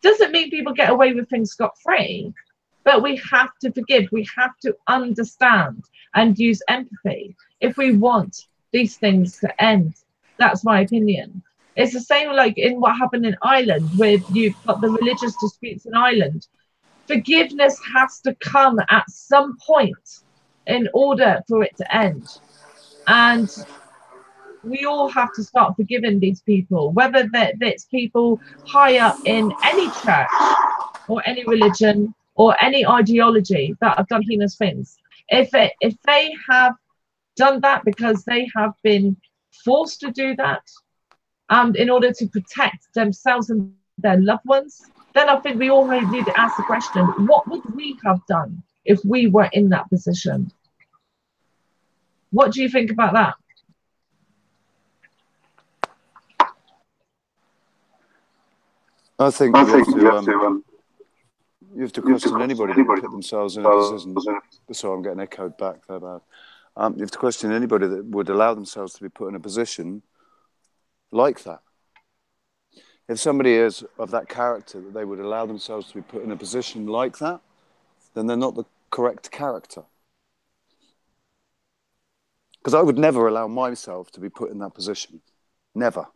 Speaker 1: Doesn't mean people get away with things scot-free, but we have to forgive. We have to understand and use empathy if we want these things to end. That's my opinion. It's the same like in what happened in Ireland, with you've got the religious disputes in Ireland. Forgiveness has to come at some point in order for it to end. And we all have to start forgiving these people, whether that's people high up in any church or any religion or any ideology that have done heinous things. If they have done that because they have been forced to do that in order to protect themselves and their loved ones, then I think we all need to ask the question, what would we have done if we were in that position? What do you think about that?
Speaker 3: I think you have to question anybody that would put themselves in a position. So I'm getting echoed back there, bad. You have to question anybody that would allow themselves to be put in a position like that. If somebody is of that character that they would allow themselves to be put in a position like that, then they're not the correct character. Because I would never allow myself to be put in that position. Never.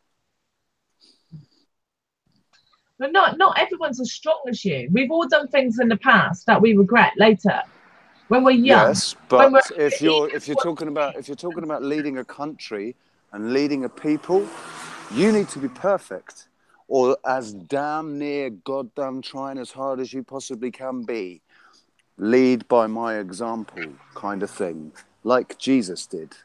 Speaker 1: But not everyone's as strong as you. We've all done things in the past that we regret later. When we're young.
Speaker 3: Yes, but if you're talking about leading a country and leading a people, you need to be perfect, or as damn near goddamn trying as hard as you possibly can be. Lead by my example, kind of thing, like Jesus did.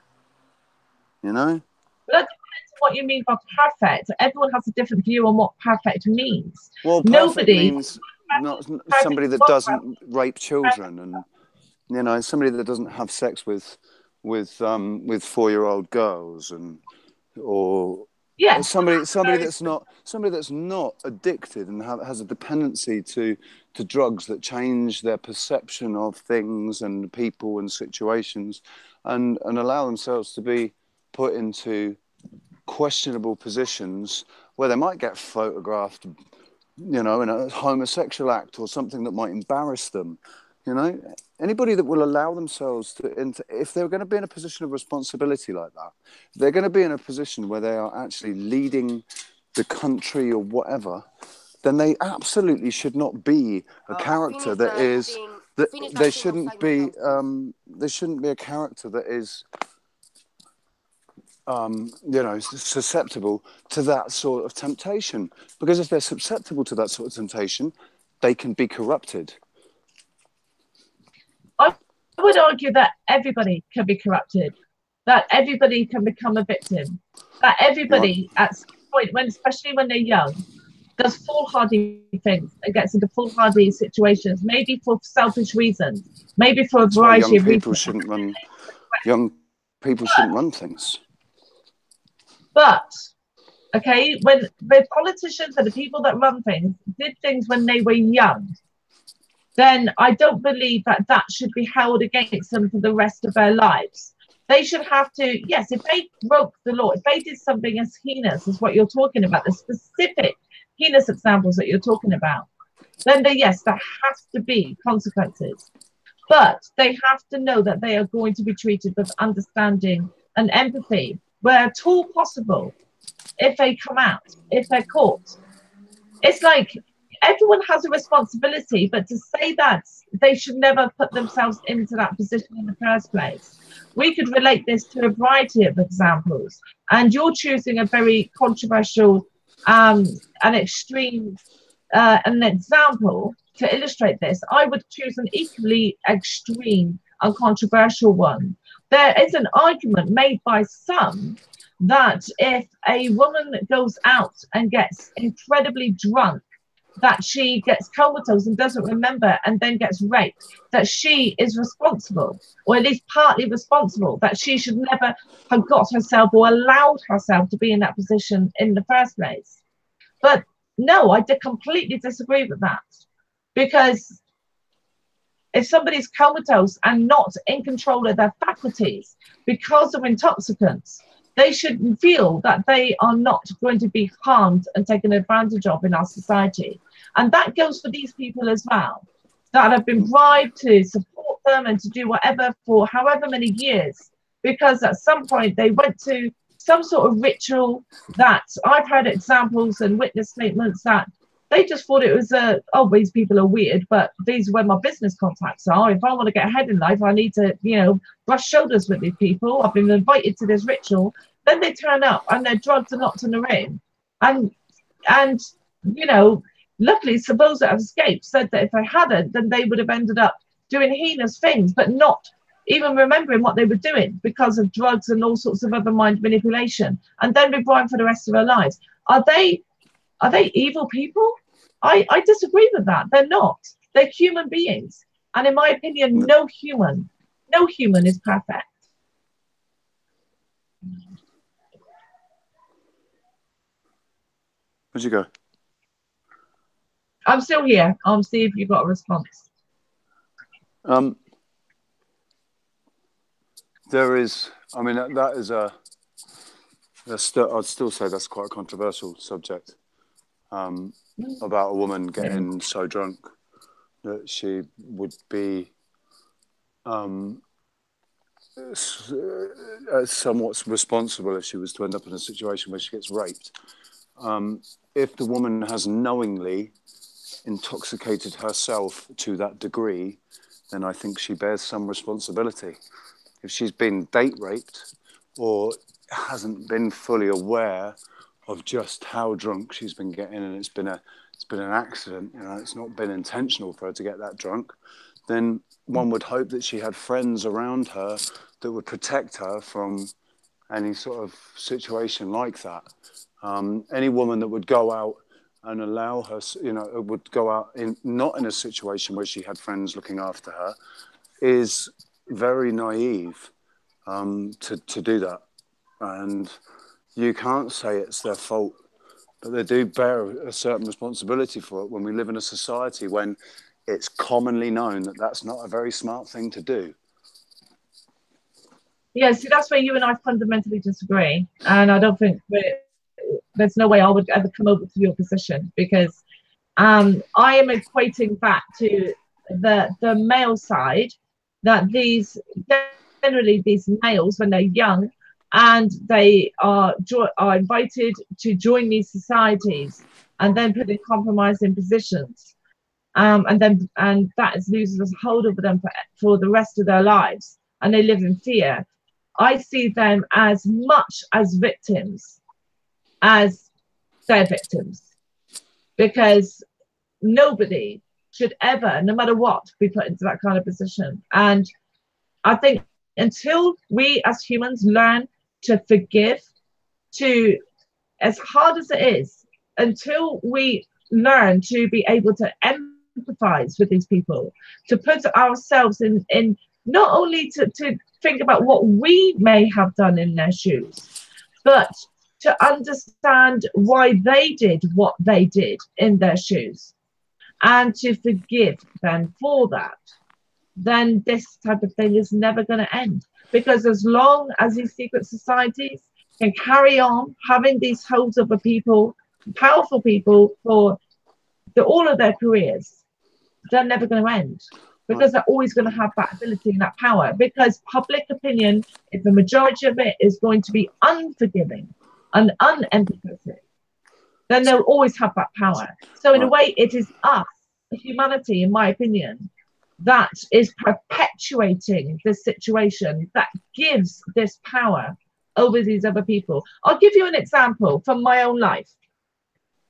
Speaker 3: You know.
Speaker 1: But that depends on what you mean by perfect. Everyone has a different view on what perfect means.
Speaker 3: Well, perfect means not somebody that doesn't rape children and. You know, somebody that doesn't have sex with 4-year-old girls, or somebody that's not addicted and has a dependency to drugs that change their perception of things and people and situations, and allow themselves to be put into questionable positions where they might get photographed, you know, in a homosexual act or something that might embarrass them. You know, anybody that will allow themselves if they're going to be in a position of responsibility like that, if they're going to be in a position where they are actually leading the country or whatever, then they absolutely should not be a character that is that they shouldn't be a character that is you know, susceptible to that sort of temptation. Because if they're susceptible to that sort of temptation, they can be corrupted.
Speaker 1: I would argue that everybody can be corrupted, that everybody can become a victim, that everybody at some point, especially when they're young, does foolhardy things and gets into foolhardy situations, maybe for selfish reasons, maybe for a variety of reasons.
Speaker 3: Young people shouldn't run things.
Speaker 1: But, okay, when the politicians and the people that run things did things when they were young, then I don't believe that should be held against them for the rest of their lives. They should have to, yes, if they broke the law, if they did something as heinous as what you're talking about, the specific heinous examples that you're talking about, then yes, there has to be consequences. But they have to know that they are going to be treated with understanding and empathy, where at all possible, if they come out, if they're caught. It's like, everyone has a responsibility, but to say that they should never put themselves into that position in the first place. We could relate this to a variety of examples, and you're choosing a very controversial and extreme an example to illustrate this. I would choose an equally extreme and controversial one. There is an argument made by some that if a woman goes out and gets incredibly drunk, that she gets comatose and doesn't remember and then gets raped, that she is responsible, or at least partly responsible, that she should never have got herself or allowed herself to be in that position in the first place. But no, I completely disagree with that, because if somebody's comatose and not in control of their faculties because of intoxicants, they should feel that they are not going to be harmed and taken advantage of in our society. And that goes for these people as well, that have been bribed to support them and to do whatever for however many years, because at some point they went to some sort of ritual that I've heard examples and witness statements that they just thought it was oh, these people are weird, but these are where my business contacts are. If I want to get ahead in life, I need to, you know, brush shoulders with these people. I've been invited to this ritual. Then they turn up and their drugs are locked in the room. And you know, luckily, those that have escaped said that if they hadn't, then they would have ended up doing heinous things, but not even remembering what they were doing because of drugs and all sorts of other mind manipulation, and then be blind for the rest of their lives. Are they evil people? I disagree with that. They're not. They're human beings. And in my opinion, no human is perfect.
Speaker 3: Where'd you go?
Speaker 1: I'm still here. I'll see if you got a response.
Speaker 3: There is, I mean, that is I'd still say that's quite a controversial subject, about a woman getting so drunk that she would be somewhat responsible if she was to end up in a situation where she gets raped. If the woman has knowingly intoxicated herself to that degree, then I think she bears some responsibility. If she's been date raped or hasn't been fully aware of just how drunk she's been getting, and it's been an accident, you know, it's not been intentional for her to get that drunk, then one would hope that she had friends around her that would protect her from any sort of situation like that. Any woman that would go out and allow her, you know, would go out not in a situation where she had friends looking after her, is very naive to do that. And you can't say it's their fault, but they do bear a certain responsibility for it when we live in a society when it's commonly known that that's not a very smart thing to do.
Speaker 1: Yeah, see, that's where you and I fundamentally disagree. And I don't think there's no way I would ever come over to your position, because I am equating back to the male side, that generally these males, when they're young and they are invited to join these societies and then put in compromising positions, and that loses hold over them for the rest of their lives, and they live in fear. I see them as much as victims as they're victims, because nobody should ever, no matter what, be put into that kind of position. And I think until we as humans learn to forgive, to, as hard as it is, until we learn to be able to empathize with these people, to put ourselves in not only to think about what we may have done in their shoes, but to understand why they did what they did in their shoes, and to forgive them for that, then this type of thing is never going to end. Because as long as these secret societies can carry on having these holds over people, powerful people, for all of their careers, they're never going to end. Because they're always going to have that ability and that power. Because public opinion, if the majority of it is going to be unforgiving and unempathetic, then they'll always have that power. So in a way, it is us, humanity, in my opinion, that is perpetuating this situation, that gives this power over these other people. I'll give you an example from my own life.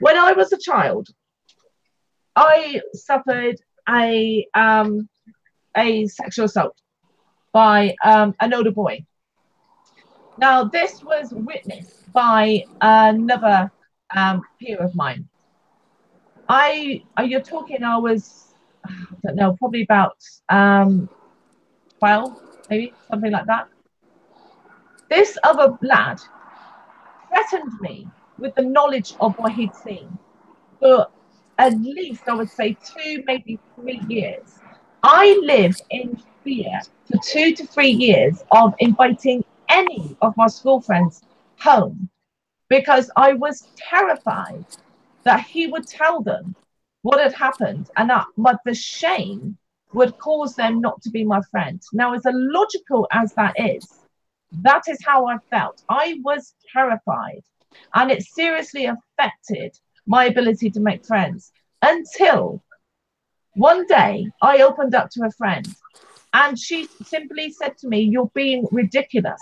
Speaker 1: When I was a child, I suffered a sexual assault by an older boy. Now, this was witnessed by another peer of mine. You're talking, I was, I don't know, probably about 12, maybe, something like that. This other lad threatened me with the knowledge of what he'd seen for at least, I would say, 2, maybe 3 years. I lived in fear for 2 to 3 years of inviting any of my school friends home, because I was terrified that he would tell them what had happened, and that the shame would cause them not to be my friend. Now, as illogical as that is how I felt. I was terrified, and it seriously affected my ability to make friends, until one day I opened up to a friend, and she simply said to me, "You're being ridiculous,"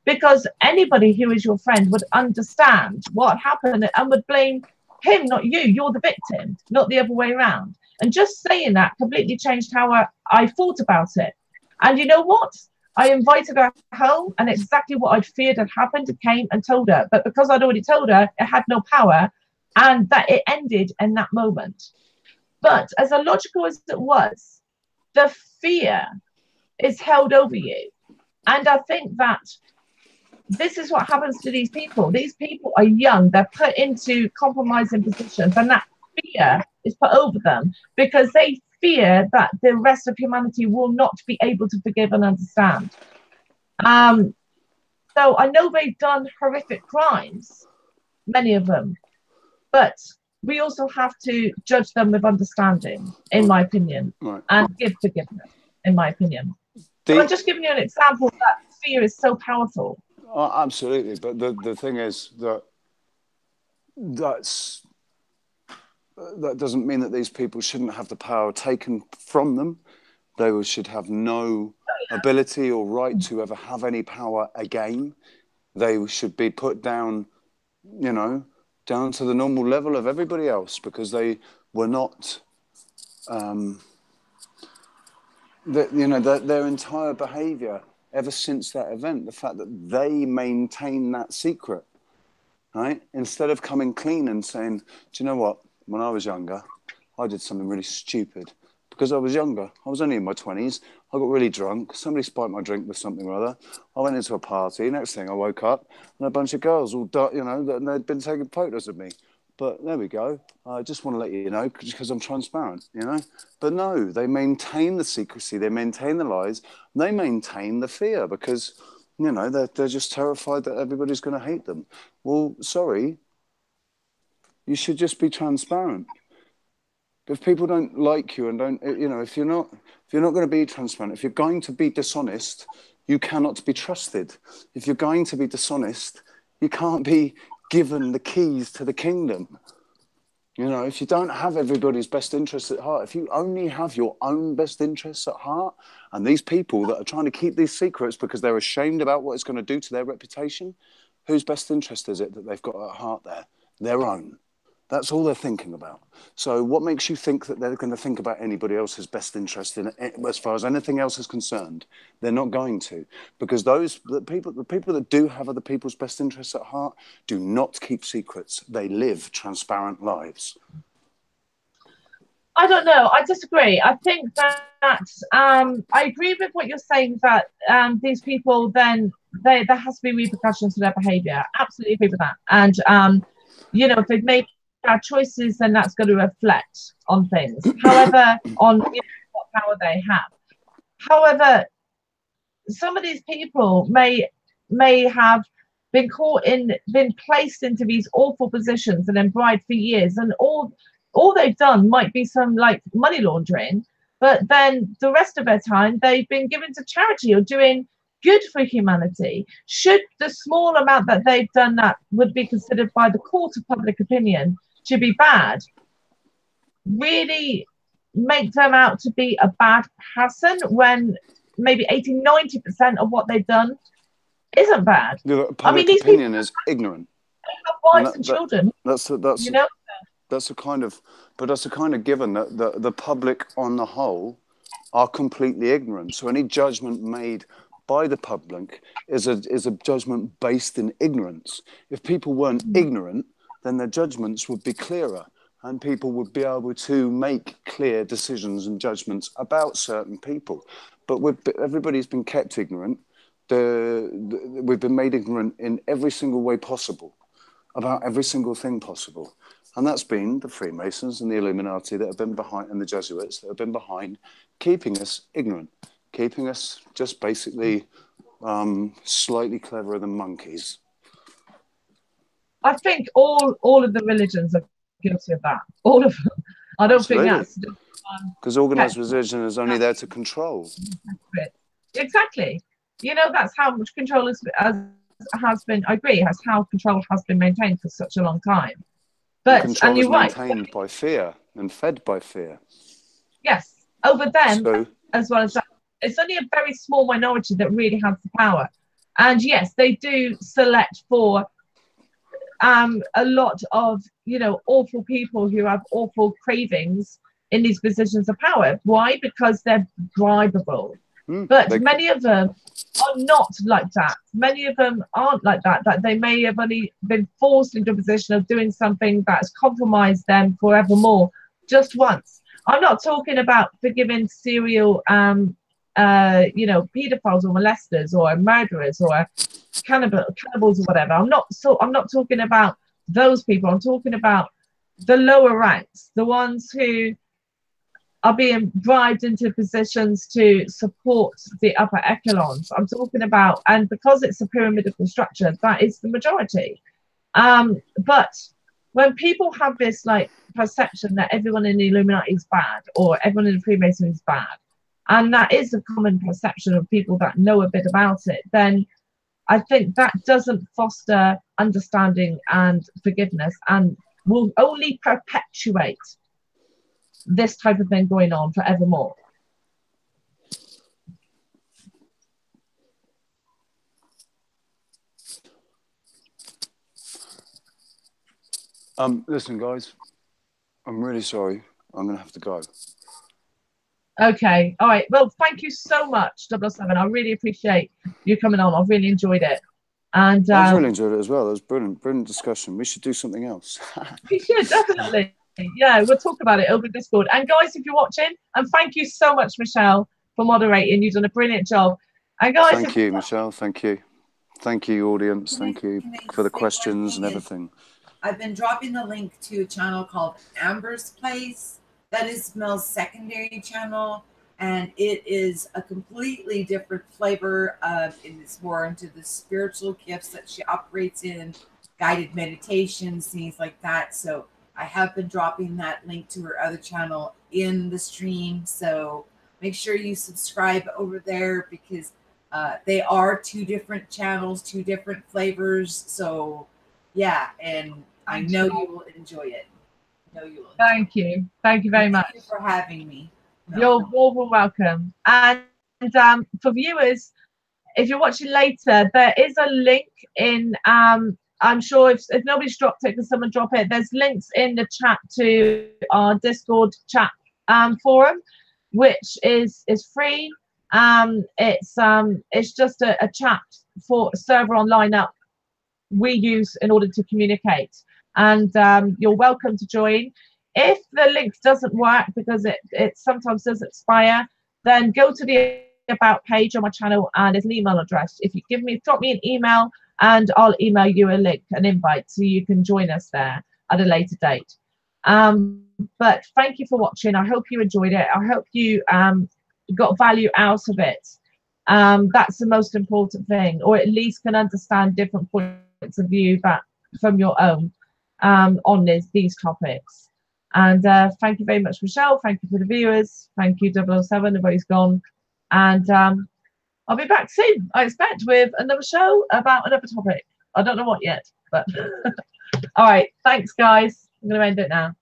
Speaker 1: because anybody who is your friend would understand what happened and would blame him, not you. You're the victim, not the other way around. And just saying that completely changed how I thought about it. And you know what? I invited her home, and exactly what I'd feared had happened. It came and told her. But because I'd already told her, it had no power, and that it ended in that moment. But as illogical as it was, the fear is held over you. And I think that this is what happens to these people. These people are young. They're put into compromising positions, and that fear is put over them because they fear that the rest of humanity will not be able to forgive and understand. So I know they've done horrific crimes, many of them, but we also have to judge them with understanding, in my opinion, and give forgiveness, in my opinion. So I'm just giving you an example that fear is so powerful.
Speaker 3: Oh, absolutely, but the thing is that that doesn't mean that these people shouldn't have the power taken from them. They should have no ability or right to ever have any power again. They should be put down, you know, down to the normal level of everybody else, because they were not, their entire behaviour ever since that event, the fact that they maintain that secret, right? Instead of coming clean and saying, do you know what? When I was younger, I did something really stupid. Because I was younger, I was only in my 20s, I got really drunk, somebody spiked my drink with something or other, I went into a party, next thing I woke up, and a bunch of girls all, and they'd been taking photos of me. But there we go, I just want to let you know, because I'm transparent, you know? But no, they maintain the secrecy, they maintain the lies, they maintain the fear, because, you know, they're just terrified that everybody's going to hate them. Well, sorry, you should just be transparent. If people don't like you and don't, you know, if you're not going to be transparent, if you're going to be dishonest, you cannot be trusted. If you're going to be dishonest, you can't be given the keys to the kingdom. You know, if you don't have everybody's best interests at heart, if you only have your own best interests at heart, and these people that are trying to keep these secrets because they're ashamed about what it's going to do to their reputation, whose best interest is it that they've got at heart there? Their own. That's all they're thinking about. So what makes you think that they're going to think about anybody else's best interest in it, as far as anything else is concerned? They're not going to, because the people that do have other people's best interests at heart do not keep secrets. They live transparent lives.
Speaker 1: I don't know. I disagree. I think that I agree with what you're saying, that these people, then there has to be repercussions for their behaviour. Absolutely agree with that. And you know, if they've made bad choices, then that's going to reflect on things. However, on what power they have. However, some of these people may have been been placed into these awful positions and then bribed for years, and all they've done might be some like money laundering, but then the rest of their time they've been given to charity or doing good for humanity. Should the small amount that they've done that would be considered by the court of public opinion to be bad, really make them out to be a bad person, when maybe 80-90% of what they've done isn't bad?
Speaker 3: Public opinion is ignorant.
Speaker 1: They have wives and children.
Speaker 3: That's you know? That's a kind of given that the public on the whole are completely ignorant. So any judgment made by the public is a judgment based in ignorance. If people weren't ignorant, then their judgments would be clearer, and people would be able to make clear decisions and judgments about certain people. But everybody's been kept ignorant. We've been made ignorant in every single way possible, about every single thing possible. And that's been the Freemasons and the Illuminati that have been behind, and the Jesuits that have been behind, keeping us ignorant, keeping us just basically slightly cleverer than monkeys. I
Speaker 1: think all of the religions are guilty of that. All of them. I don't think that's
Speaker 3: because organized religion is only there to control.
Speaker 1: Exactly. You know, that's how much control has been. I agree. That's how control has been maintained for such a long time. But
Speaker 3: control is maintained by fear and fed by fear.
Speaker 1: Yes, over them as well as that. It's only a very small minority that really has the power. And yes, they do select for a lot of, you know, awful people who have awful cravings in these positions of power. Why? Because they're bribable. But many of them are not like that. Many of them aren't like that, that they may have only been forced into a position of doing something that's compromised them forevermore, just once. I'm not talking about forgiving serial you know, pedophiles or molesters or murderers or cannibals or whatever. I'm not talking about those people. I'm talking about the lower ranks, the ones who are being bribed into positions to support the upper echelons. I'm talking about, and because it's a pyramidal structure, that is the majority. But when people have this like perception that everyone in the Illuminati is bad or everyone in the Freemasons is bad, and that is a common perception of people that know a bit about it, then I think that doesn't foster understanding and forgiveness, and will only perpetuate this type of thing going on forevermore.
Speaker 3: Listen, guys, I'm really sorry. I'm going to have to go.
Speaker 1: Okay. All right. Well, thank you so much, 007. I really appreciate you coming on. I've really enjoyed it. And
Speaker 3: I've really enjoyed it as well. It was brilliant discussion. We should do something else.
Speaker 1: We should, definitely. Yeah, we'll talk about it over Discord. And guys, if you're watching, and thank you so much, Michele, for moderating. You've done a brilliant job. And guys,
Speaker 3: thank you, Michele. Thank you. Thank you, audience. Thank you for the questions and everything.
Speaker 2: I've been dropping the link to a channel called Amber's Place. That is Mel's secondary channel, and it is a completely different flavor of, and it's more into the spiritual gifts that she operates in, guided meditations, things like that. So I have been dropping that link to her other channel in the stream. So make sure you subscribe over there, because they are two different channels, two different flavors. So yeah, and I know you will enjoy it.
Speaker 1: Thank you very much.
Speaker 2: Thank you for having me.
Speaker 1: You're more welcome. And for viewers, if you're watching later, there is a link in I'm sure if nobody's dropped it, can someone drop it? There's links in the chat to our Discord chat forum, which is free. It's just a chat for server online that we use in order to communicate. And you're welcome to join. If the link doesn't work because it sometimes does expire, then go to the about page on my channel and there's an email address. If you drop me an email and I'll email you a link, an invite, so you can join us there at a later date. But thank you for watching. I hope you enjoyed it. I hope you got value out of it. That's the most important thing, or at least can understand different points of view from your own on these topics. And thank you very much, Michele. Thank you for the viewers. Thank you, 007. Everybody's gone. And I'll be back soon, I expect, with another show about another topic. I don't know what yet, but all right. Thanks, guys. I'm going to end it now.